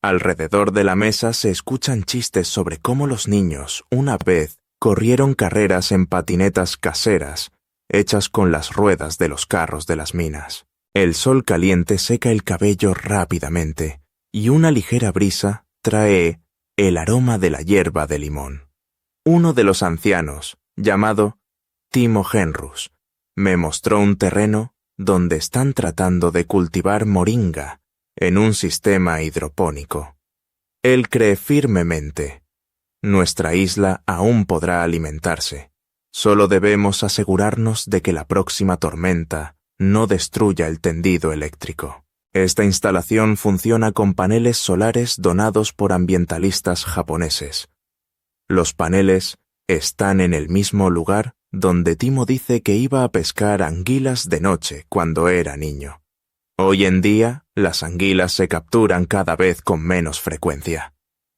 Alrededor de la mesa se escuchan chistes sobre cómo los niños, una vez, corrieron carreras en patinetas caseras, hechas con las ruedas de los carros de las minas. El sol caliente seca el cabello rápidamente, y una ligera brisa trae el aroma de la hierba de limón. Uno de los ancianos, llamado Timo Henrus, me mostró un terreno donde están tratando de cultivar moringa en un sistema hidropónico. Él cree firmemente: nuestra isla aún podrá alimentarse. Solo debemos asegurarnos de que la próxima tormenta no destruya el tendido eléctrico. Esta instalación funciona con paneles solares donados por ambientalistas japoneses. Los paneles están en el mismo lugar donde Timo dice que iba a pescar anguilas de noche cuando era niño. Hoy en día, las anguilas se capturan cada vez con menos frecuencia.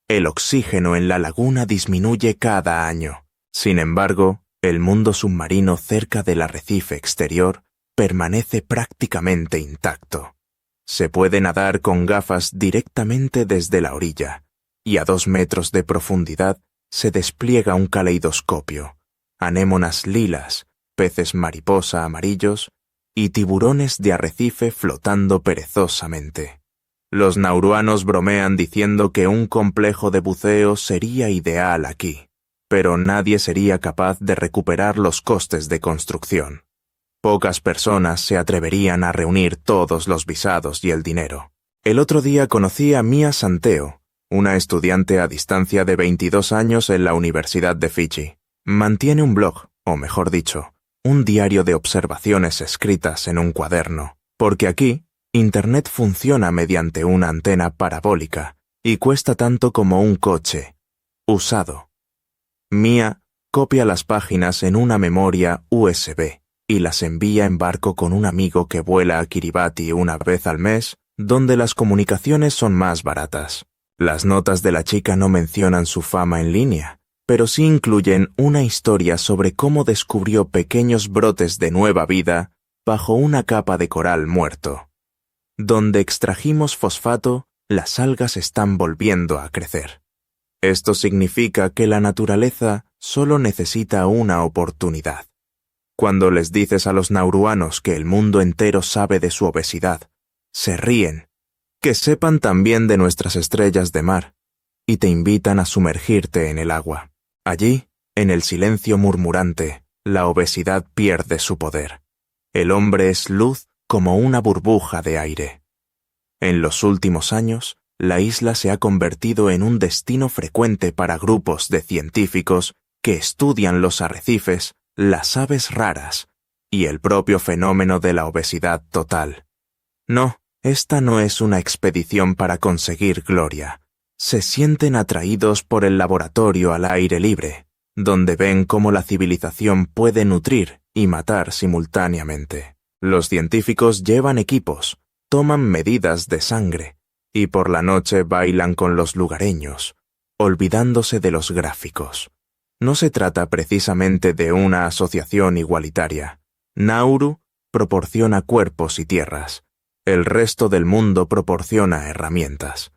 El oxígeno en la laguna disminuye cada año. Sin embargo, el mundo submarino cerca del arrecife exterior permanece prácticamente intacto. Se puede nadar con gafas directamente desde la orilla, y a 2 metros de profundidad se despliega un caleidoscopio: anémonas lilas, peces mariposa amarillos y tiburones de arrecife flotando perezosamente. Los nauruanos bromean diciendo que un complejo de buceo sería ideal aquí, pero nadie sería capaz de recuperar los costes de construcción. Pocas personas se atreverían a reunir todos los visados y el dinero. El otro día conocí a Mia Santeo, una estudiante a distancia de 22 años en la Universidad de Fiji. Mantiene un blog, o mejor dicho, un diario de observaciones escritas en un cuaderno, porque aquí, Internet funciona mediante una antena parabólica y cuesta tanto como un coche usado. Mia copia las páginas en una memoria USB y las envía en barco con un amigo que vuela a Kiribati una vez al mes, donde las comunicaciones son más baratas. Las notas de la chica no mencionan su fama en línea, pero sí incluyen una historia sobre cómo descubrió pequeños brotes de nueva vida bajo una capa de coral muerto. Donde extrajimos fosfato, las algas están volviendo a crecer. Esto significa que la naturaleza solo necesita una oportunidad. Cuando les dices a los nauruanos que el mundo entero sabe de su obesidad, se ríen. Que sepan también de nuestras estrellas de mar, y te invitan a sumergirte en el agua. Allí, en el silencio murmurante, la obesidad pierde su poder. El hombre es luz como una burbuja de aire. En los últimos años, la isla se ha convertido en un destino frecuente para grupos de científicos que estudian los arrecifes, las aves raras y el propio fenómeno de la obesidad total. No, esta no es una expedición para conseguir gloria. Se sienten atraídos por el laboratorio al aire libre, donde ven cómo la civilización puede nutrir y matar simultáneamente. Los científicos llevan equipos, toman medidas de sangre, y por la noche bailan con los lugareños, olvidándose de los gráficos. No se trata precisamente de una asociación igualitaria. Nauru proporciona cuerpos y tierras. El resto del mundo proporciona herramientas.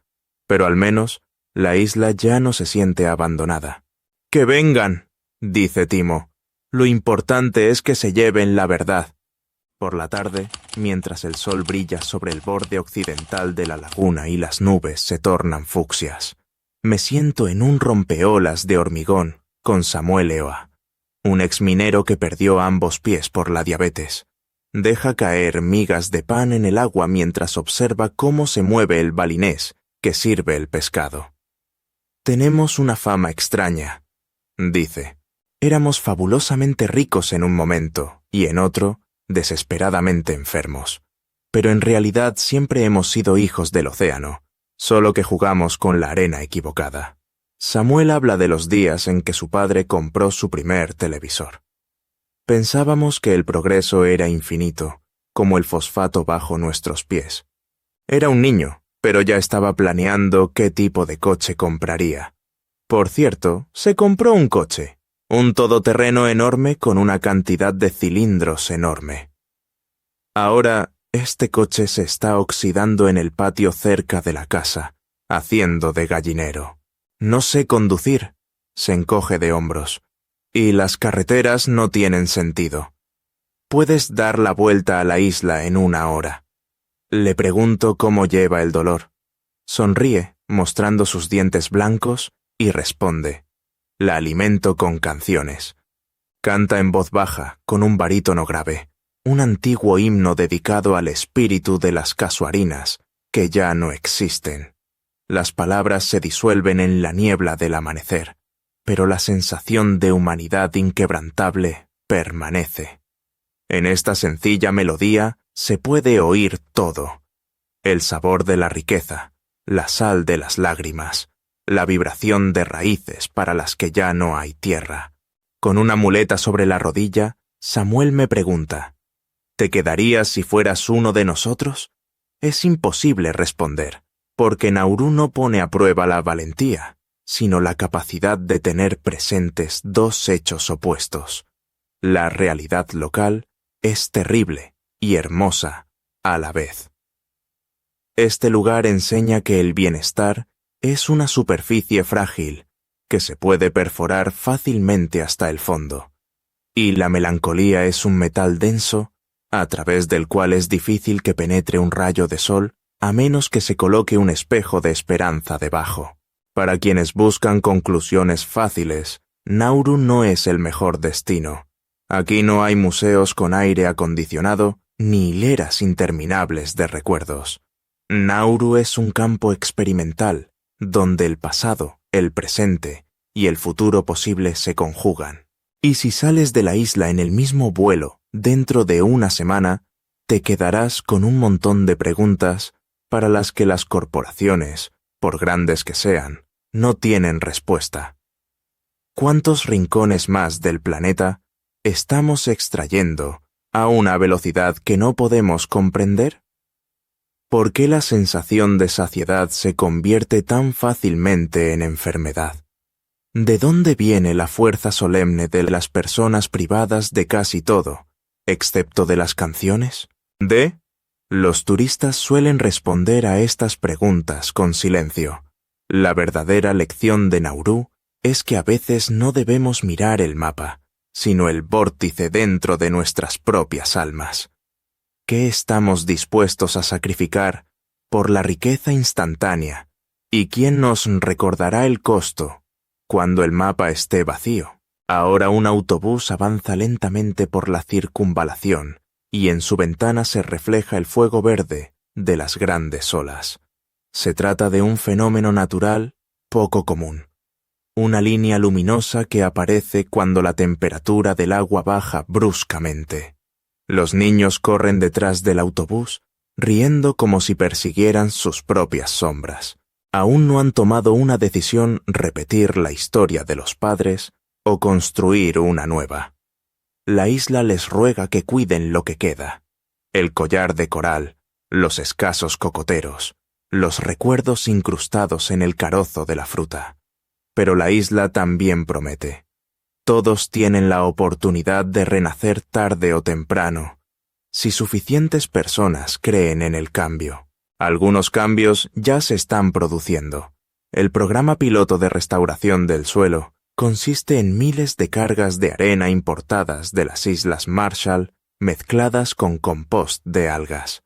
Pero al menos, la isla ya no se siente abandonada. ¡Que vengan!, dice Timo. Lo importante es que se lleven la verdad. Por la tarde, mientras el sol brilla sobre el borde occidental de la laguna y las nubes se tornan fucsias, me siento en un rompeolas de hormigón con Samuel Eoa, un exminero que perdió ambos pies por la diabetes. Deja caer migas de pan en el agua mientras observa cómo se mueve el balinés que sirve el pescado. Tenemos una fama extraña, dice. Éramos fabulosamente ricos en un momento y en otro, desesperadamente enfermos. Pero en realidad siempre hemos sido hijos del océano. solo que jugamos con la arena equivocada. Samuel habla de los días en que su padre compró su primer televisor. Pensábamos que el progreso era infinito, como el fosfato bajo nuestros pies. Era un niño, pero ya estaba planeando qué tipo de coche compraría. Por cierto, se compró un coche, un todoterreno enorme con una cantidad de cilindros enorme. Ahora, este coche se está oxidando en el patio cerca de la casa, haciendo de gallinero. No sé conducir, se encoge de hombros, y las carreteras no tienen sentido. Puedes dar la vuelta a la isla en 1 hora. Le pregunto cómo lleva el dolor. Sonríe, mostrando sus dientes blancos, y responde: la alimento con canciones. Canta en voz baja, con un barítono grave, un antiguo himno dedicado al espíritu de las casuarinas, que ya no existen. Las palabras se disuelven en la niebla del amanecer, pero la sensación de humanidad inquebrantable permanece. En esta sencilla melodía se puede oír todo: el sabor de la riqueza, la sal de las lágrimas, la vibración de raíces para las que ya no hay tierra. Con una muleta sobre la rodilla, Samuel me pregunta: ¿te quedarías si fueras uno de nosotros? Es imposible responder, porque Nauru no pone a prueba la valentía, sino la capacidad de tener presentes dos hechos opuestos. La realidad local es terrible y hermosa a la vez. Este lugar enseña que el bienestar es una superficie frágil que se puede perforar fácilmente hasta el fondo, y la melancolía es un metal denso a través del cual es difícil que penetre un rayo de sol a menos que se coloque un espejo de esperanza debajo. Para quienes buscan conclusiones fáciles, Nauru no es el mejor destino. Aquí no hay museos con aire acondicionado ni hileras interminables de recuerdos. Nauru es un campo experimental, donde el pasado, el presente y el futuro posible se conjugan. Y si sales de la isla en el mismo vuelo dentro de 1 semana, te quedarás con un montón de preguntas para las que las corporaciones, por grandes que sean, no tienen respuesta. ¿Cuántos rincones más del planeta estamos extrayendo a una velocidad que no podemos comprender? ¿Por qué la sensación de saciedad se convierte tan fácilmente en enfermedad? ¿De dónde viene la fuerza solemne de las personas privadas de casi todo, excepto de las canciones? Los turistas suelen responder a estas preguntas con silencio. La verdadera lección de Nauru es que a veces no debemos mirar el mapa, sino el vórtice dentro de nuestras propias almas. ¿Qué estamos dispuestos a sacrificar por la riqueza instantánea? ¿Y quién nos recordará el costo cuando el mapa esté vacío? Ahora un autobús avanza lentamente por la circunvalación y en su ventana se refleja el fuego verde de las grandes olas. Se trata de un fenómeno natural poco común. Una línea luminosa que aparece cuando la temperatura del agua baja bruscamente. Los niños corren detrás del autobús, riendo como si persiguieran sus propias sombras. Aún no han tomado una decisión: repetir la historia de los padres o construir una nueva. La isla les ruega que cuiden lo que queda: el collar de coral, los escasos cocoteros, los recuerdos incrustados en el carozo de la fruta. Pero la isla también promete: todos tienen la oportunidad de renacer tarde o temprano, si suficientes personas creen en el cambio. Algunos cambios ya se están produciendo. El programa piloto de restauración del suelo consiste en miles de cargas de arena importadas de las Islas Marshall mezcladas con compost de algas.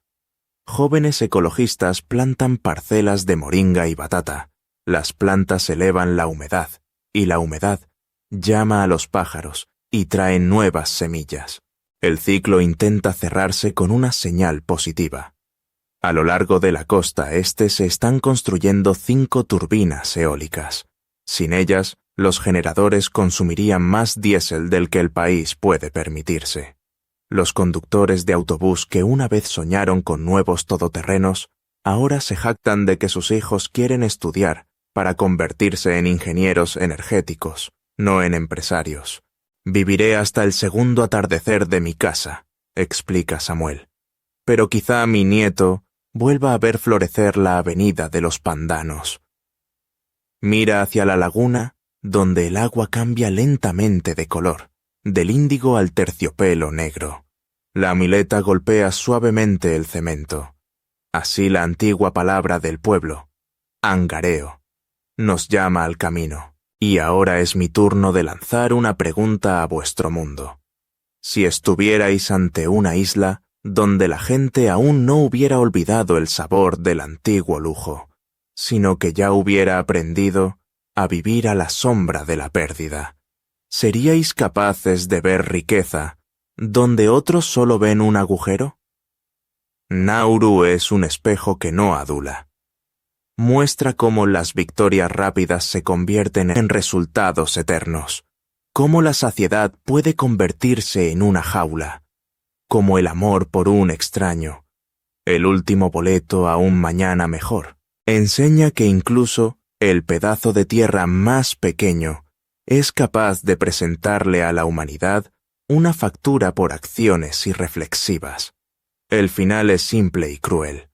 Jóvenes ecologistas plantan parcelas de moringa y batata. Las plantas elevan la humedad, y la humedad llama a los pájaros y trae nuevas semillas. El ciclo intenta cerrarse con una señal positiva. A lo largo de la costa este se están construyendo 5 turbinas eólicas. Sin ellas, los generadores consumirían más diésel del que el país puede permitirse. Los conductores de autobús que una vez soñaron con nuevos todoterrenos ahora se jactan de que sus hijos quieren estudiar para convertirse en ingenieros energéticos, no en empresarios. Viviré hasta el segundo atardecer de mi casa, explica Samuel. Pero quizá mi nieto vuelva a ver florecer la avenida de los pandanos. Mira hacia la laguna, donde el agua cambia lentamente de color, del índigo al terciopelo negro. La mileta golpea suavemente el cemento. Así la antigua palabra del pueblo, angareo, nos llama al camino. Y ahora es mi turno de lanzar una pregunta a vuestro mundo. Si estuvierais ante una isla donde la gente aún no hubiera olvidado el sabor del antiguo lujo, sino que ya hubiera aprendido a vivir a la sombra de la pérdida, ¿seríais capaces de ver riqueza donde otros solo ven un agujero? Nauru es un espejo que no adula. Muestra cómo las victorias rápidas se convierten en resultados eternos, cómo la saciedad puede convertirse en una jaula, como el amor por un extraño, el último boleto a un mañana mejor. Enseña que incluso el pedazo de tierra más pequeño es capaz de presentarle a la humanidad una factura por acciones irreflexivas. El final es simple y cruel.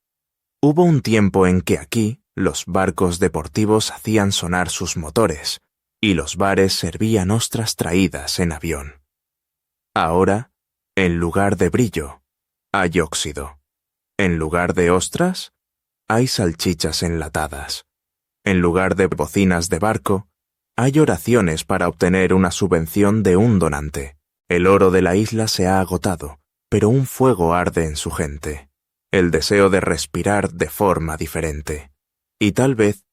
Hubo un tiempo en que aquí los barcos deportivos hacían sonar sus motores y los bares servían ostras traídas en avión. Ahora, en lugar de brillo, hay óxido. En lugar de ostras, hay salchichas enlatadas. En lugar de bocinas de barco, hay oraciones para obtener una subvención de un donante. El oro de la isla se ha agotado, pero un fuego arde en su gente. El deseo de respirar de forma diferente. Y tal vez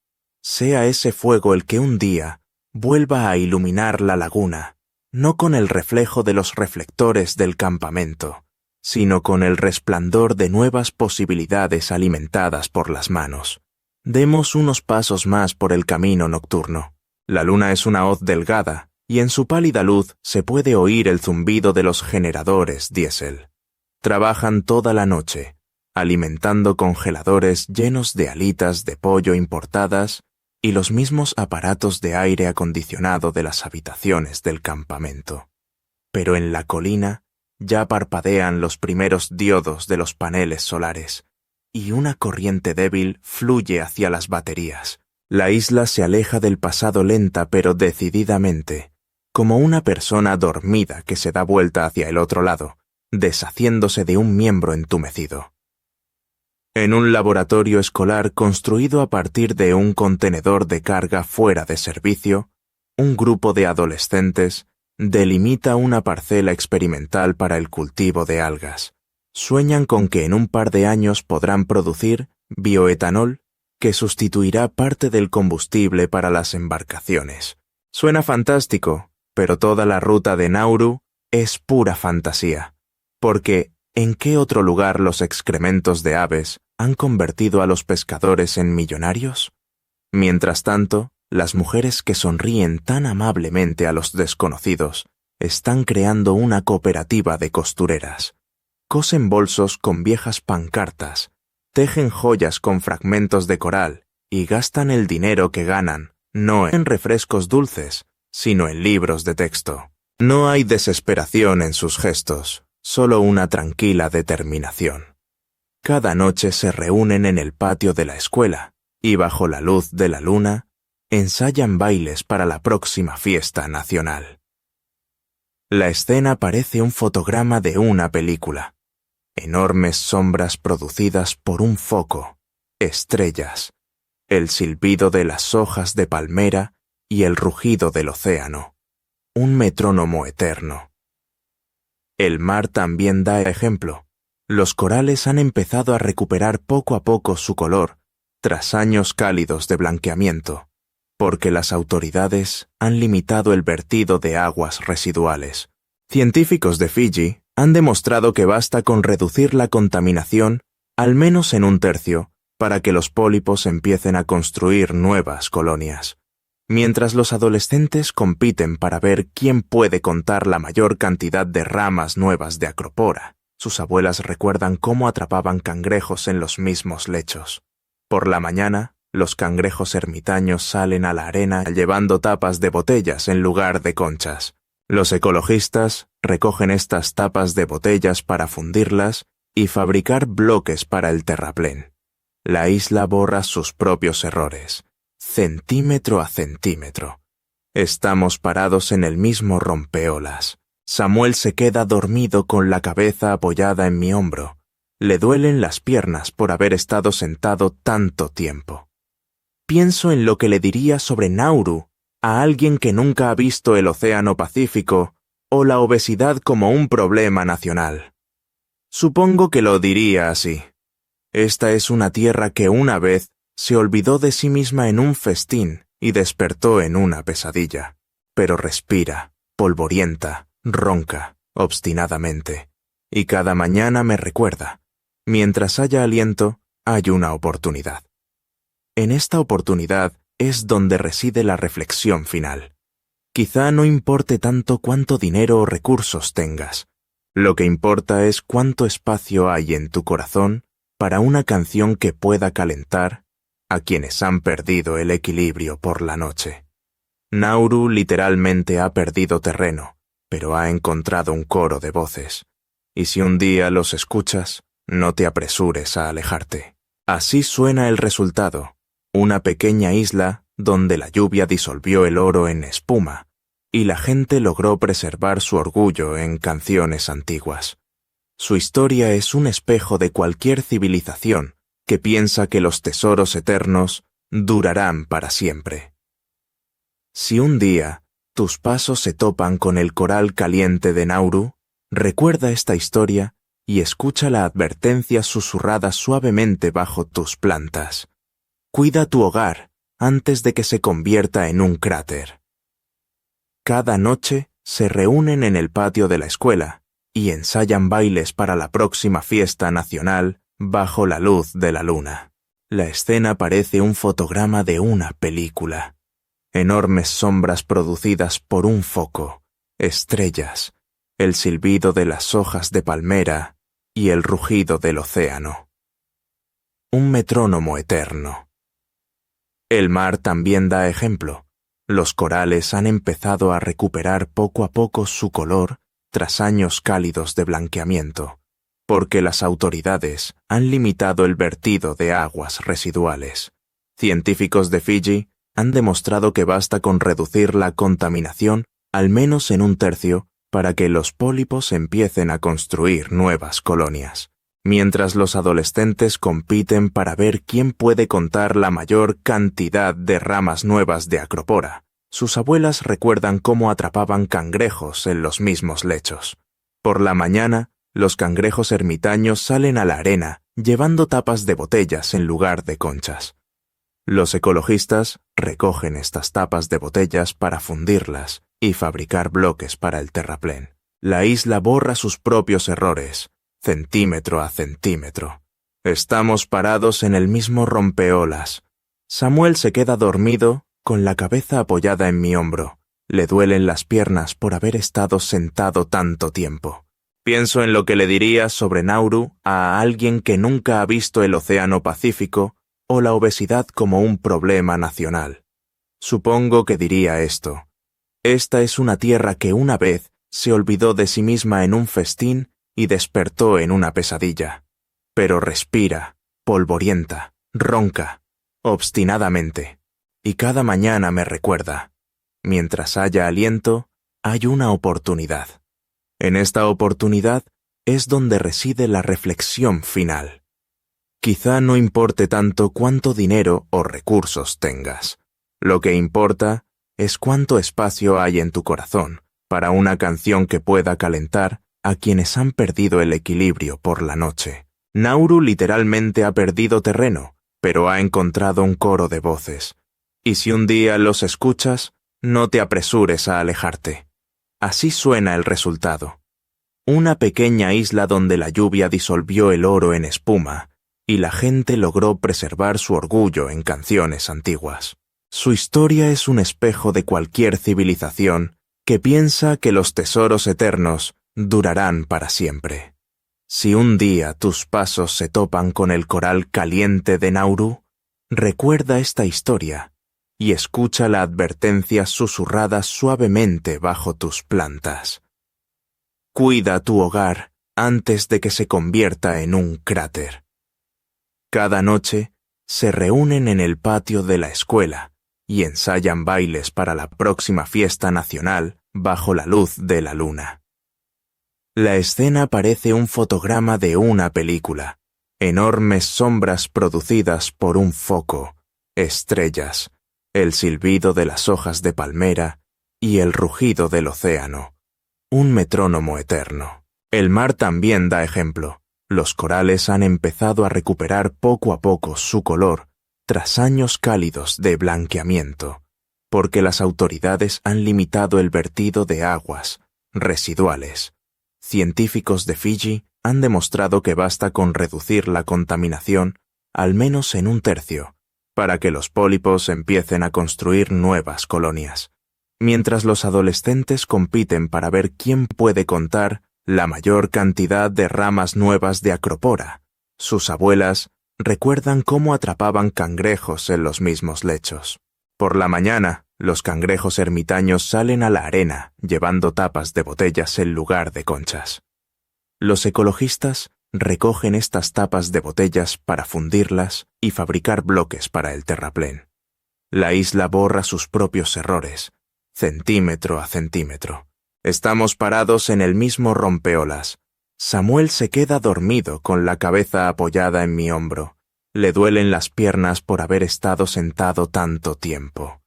sea ese fuego el que un día vuelva a iluminar la laguna, no con el reflejo de los reflectores del campamento, sino con el resplandor de nuevas posibilidades alimentadas por las manos. Demos unos pasos más por el camino nocturno. La luna es una hoz delgada, y en su pálida luz se puede oír el zumbido de los generadores diésel. Trabajan toda la noche, alimentando congeladores llenos de alitas de pollo importadas y los mismos aparatos de aire acondicionado de las habitaciones del campamento. Pero en la colina ya parpadean los primeros diodos de los paneles solares, y una corriente débil fluye hacia las baterías. La isla se aleja del pasado lenta pero decididamente, como una persona dormida que se da vuelta hacia el otro lado, deshaciéndose de un miembro entumecido. En un laboratorio escolar construido a partir de un contenedor de carga fuera de servicio, un grupo de adolescentes delimita una parcela experimental para el cultivo de algas. Sueñan con que en un par de años podrán producir bioetanol que sustituirá parte del combustible para las embarcaciones. Suena fantástico, pero toda la ruta de Nauru es pura fantasía, porque ¿en qué otro lugar los excrementos de aves han convertido a los pescadores en millonarios? Mientras tanto, las mujeres que sonríen tan amablemente a los desconocidos están creando una cooperativa de costureras. Cosen bolsos con viejas pancartas, tejen joyas con fragmentos de coral y gastan el dinero que ganan, no en refrescos dulces, sino en libros de texto. No hay desesperación en sus gestos, solo una tranquila determinación. Cada noche se reúnen en el patio de la escuela y bajo la luz de la luna ensayan bailes para la próxima fiesta nacional. La escena parece un fotograma de una película. Enormes sombras producidas por un foco, estrellas, el silbido de las hojas de palmera y el rugido del océano. Un metrónomo eterno. El mar también da ejemplo. Los corales han empezado a recuperar poco a poco su color, tras años cálidos de blanqueamiento, porque las autoridades han limitado el vertido de aguas residuales. Científicos de Fiji han demostrado que basta con reducir la contaminación al menos en un tercio para que los pólipos empiecen a construir nuevas colonias. Mientras los adolescentes compiten para ver quién puede contar la mayor cantidad de ramas nuevas de Acropora, sus abuelas recuerdan cómo atrapaban cangrejos en los mismos lechos. Por la mañana, los cangrejos ermitaños salen a la arena llevando tapas de botellas en lugar de conchas. Los ecologistas recogen estas tapas de botellas para fundirlas y fabricar bloques para el terraplén. La isla borra sus propios errores, centímetro a centímetro. Estamos parados en el mismo rompeolas. Samuel se queda dormido con la cabeza apoyada en mi hombro. Le duelen las piernas por haber estado sentado tanto tiempo. Pienso en lo que le diría sobre Nauru a alguien que nunca ha visto el Océano Pacífico o la obesidad como un problema nacional. Supongo que lo diría así. Esta es una tierra que una vez se olvidó de sí misma en un festín y despertó en una pesadilla. Pero respira, polvorienta, ronca, obstinadamente. Y cada mañana me recuerda, mientras haya aliento, hay una oportunidad. En esta oportunidad es donde reside la reflexión final. Quizá no importe tanto cuánto dinero o recursos tengas. Lo que importa es cuánto espacio hay en tu corazón para una canción que pueda calentar a quienes han perdido el equilibrio por la noche. Nauru literalmente ha perdido terreno, pero ha encontrado un coro de voces. Y si un día los escuchas, no te apresures a alejarte. Así suena el resultado. Una pequeña isla donde la lluvia disolvió el oro en espuma, y la gente logró preservar su orgullo en canciones antiguas. Su historia es un espejo de cualquier civilización que piensa que los tesoros eternos durarán para siempre. Si un día tus pasos se topan con el coral caliente de Nauru, recuerda esta historia y escucha la advertencia susurrada suavemente bajo tus plantas. Cuida tu hogar antes de que se convierta en un cráter. Cada noche se reúnen en el patio de la escuela y ensayan bailes para la próxima fiesta nacional bajo la luz de la luna. La escena parece un fotograma de una película. Enormes sombras producidas por un foco, estrellas, el silbido de las hojas de palmera y el rugido del océano. Un metrónomo eterno. El mar también da ejemplo. Los corales han empezado a recuperar poco a poco su color tras años cálidos de blanqueamiento, porque las autoridades han limitado el vertido de aguas residuales. Científicos de Fiji han demostrado que basta con reducir la contaminación al menos en 1/3 para que los pólipos empiecen a construir nuevas colonias. Mientras los adolescentes compiten para ver quién puede contar la mayor cantidad de ramas nuevas de Acropora, sus abuelas recuerdan cómo atrapaban cangrejos en los mismos lechos. Por la mañana, los cangrejos ermitaños salen a la arena llevando tapas de botellas en lugar de conchas. Los ecologistas recogen estas tapas de botellas para fundirlas y fabricar bloques para el terraplén. La isla borra sus propios errores, centímetro a centímetro. Estamos parados en el mismo rompeolas. Samuel se queda dormido con la cabeza apoyada en mi hombro. Le duelen las piernas por haber estado sentado tanto tiempo. Pienso en lo que le diría sobre Nauru a alguien que nunca ha visto el Océano Pacífico o la obesidad como un problema nacional. Supongo que diría esto. Esta es una tierra que una vez se olvidó de sí misma en un festín y despertó en una pesadilla. Pero respira, polvorienta, ronca, obstinadamente. Y cada mañana me recuerda, mientras haya aliento, hay una oportunidad. En esta oportunidad es donde reside la reflexión final. Quizá no importe tanto cuánto dinero o recursos tengas. Lo que importa es cuánto espacio hay en tu corazón para una canción que pueda calentar a quienes han perdido el equilibrio por la noche. Nauru literalmente ha perdido terreno, pero ha encontrado un coro de voces. Y si un día los escuchas, no te apresures a alejarte. Así suena el resultado. Una pequeña isla donde la lluvia disolvió el oro en espuma, y la gente logró preservar su orgullo en canciones antiguas. Su historia es un espejo de cualquier civilización que piensa que los tesoros eternos durarán para siempre. Si un día tus pasos se topan con el coral caliente de Nauru, recuerda esta historia y escucha la advertencia susurrada suavemente bajo tus plantas. Cuida tu hogar antes de que se convierta en un cráter. Cada noche se reúnen en el patio de la escuela y ensayan bailes para la próxima fiesta nacional bajo la luz de la luna. La escena parece un fotograma de una película, enormes sombras producidas por un foco, estrellas, el silbido de las hojas de palmera y el rugido del océano, un metrónomo eterno. El mar también da ejemplo. Los corales han empezado a recuperar poco a poco su color tras años cálidos de blanqueamiento, porque las autoridades han limitado el vertido de aguas residuales. Científicos de Fiji han demostrado que basta con reducir la contaminación al menos en 1/3 para que los pólipos empiecen a construir nuevas colonias, mientras los adolescentes compiten para ver quién puede contar la mayor cantidad de ramas nuevas de Acropora. Sus abuelas recuerdan cómo atrapaban cangrejos en los mismos lechos. Por la mañana, los cangrejos ermitaños salen a la arena llevando tapas de botellas en lugar de conchas. Los ecologistas recogen estas tapas de botellas para fundirlas y fabricar bloques para el terraplén. La isla borra sus propios errores, centímetro a centímetro. Estamos parados en el mismo rompeolas. Samuel se queda dormido con la cabeza apoyada en mi hombro. Le duelen las piernas por haber estado sentado tanto tiempo.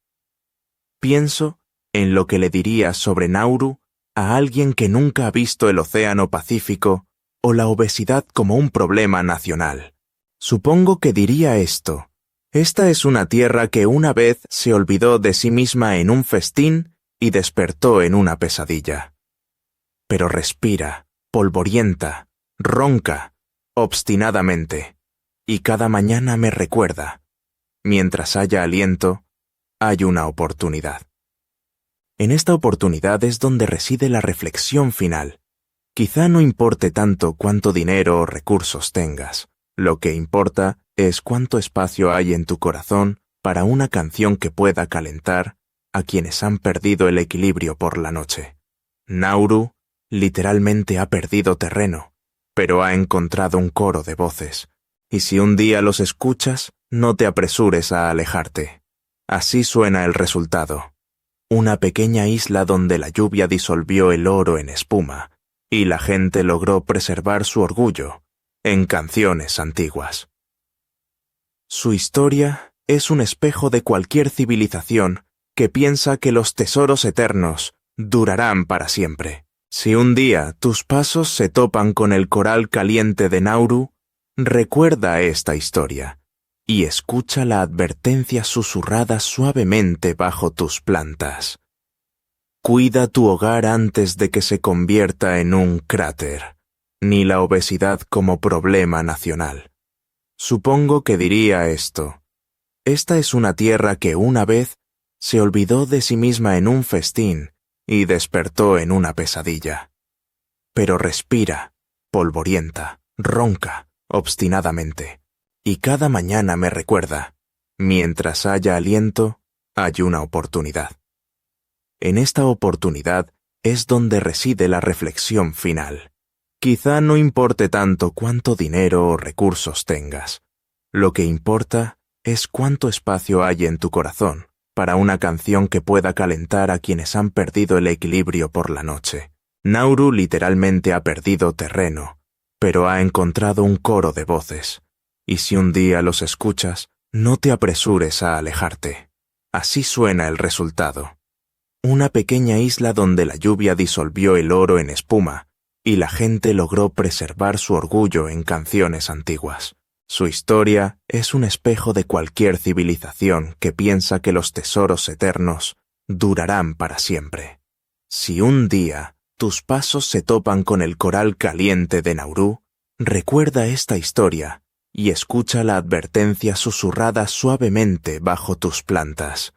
Pienso en lo que le diría sobre Nauru a alguien que nunca ha visto el Océano Pacífico o la obesidad como un problema nacional. Supongo que diría esto: esta es una tierra que una vez se olvidó de sí misma en un festín y despertó en una pesadilla. Pero respira, polvorienta, ronca, obstinadamente, y cada mañana me recuerda: mientras haya aliento, hay una oportunidad. En esta oportunidad es donde reside la reflexión final. Quizá no importe tanto cuánto dinero o recursos tengas. Lo que importa es cuánto espacio hay en tu corazón para una canción que pueda calentar a quienes han perdido el equilibrio por la noche. Nauru literalmente ha perdido terreno, pero ha encontrado un coro de voces. Y si un día los escuchas, no te apresures a alejarte. Así suena el resultado: una pequeña isla donde la lluvia disolvió el oro en espuma, y la gente logró preservar su orgullo en canciones antiguas. Su historia es un espejo de cualquier civilización que piensa que los tesoros eternos durarán para siempre. Si un día tus pasos se topan con el coral caliente de Nauru, recuerda esta historia y escucha la advertencia susurrada suavemente bajo tus plantas. Cuida tu hogar antes de que se convierta en un cráter, ni la obesidad como problema nacional. Supongo que diría esto: esta es una tierra que una vez se olvidó de sí misma en un festín y despertó en una pesadilla. Pero respira, polvorienta, ronca, obstinadamente. Y cada mañana me recuerda: mientras haya aliento, hay una oportunidad. En esta oportunidad es donde reside la reflexión final. Quizá no importe tanto cuánto dinero o recursos tengas. Lo que importa es cuánto espacio hay en tu corazón para una canción que pueda calentar a quienes han perdido el equilibrio por la noche. Nauru literalmente ha perdido terreno, pero ha encontrado un coro de voces. Y si un día los escuchas, no te apresures a alejarte. Así suena el resultado: una pequeña isla donde la lluvia disolvió el oro en espuma, y la gente logró preservar su orgullo en canciones antiguas. Su historia es un espejo de cualquier civilización que piensa que los tesoros eternos durarán para siempre. Si un día tus pasos se topan con el coral caliente de Nauru, recuerda esta historia y escucha la advertencia susurrada suavemente bajo tus plantas.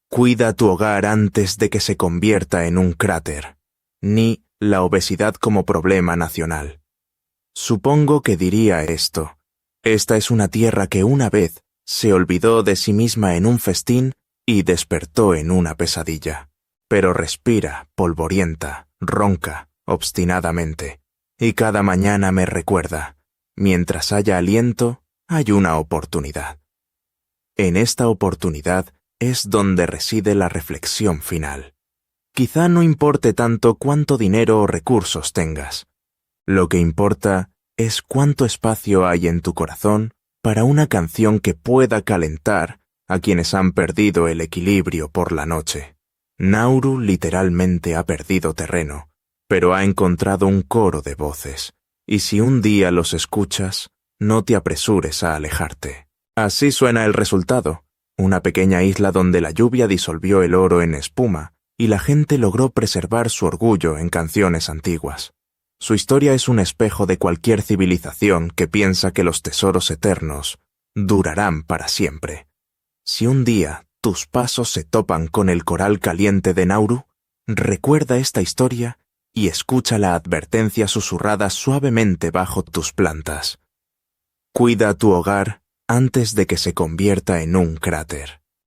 Cuida tu hogar antes de que se convierta en un cráter, ni la obesidad como problema nacional. Supongo que diría esto: esta es una tierra que una vez Se olvidó de sí misma en un festín y despertó en una pesadilla. Pero respira, polvorienta, ronca, obstinadamente, y cada mañana me recuerda, mientras haya aliento, hay una oportunidad. En esta oportunidad es donde reside la reflexión final. Quizá no importe tanto cuánto dinero o recursos tengas. Lo que importa es cuánto espacio hay en tu corazón para una canción que pueda calentar a quienes han perdido el equilibrio por la noche. Nauru literalmente ha perdido terreno, pero ha encontrado un coro de voces, y si un día los escuchas, no te apresures a alejarte. Así suena el resultado, una pequeña isla donde la lluvia disolvió el oro en espuma, y la gente logró preservar su orgullo en canciones antiguas. Su historia es un espejo de cualquier civilización que piensa que los tesoros eternos durarán para siempre. Si un día tus pasos se topan con el coral caliente de Nauru, recuerda esta historia y escucha la advertencia susurrada suavemente bajo tus plantas. Cuida tu hogar antes de que se convierta en un cráter.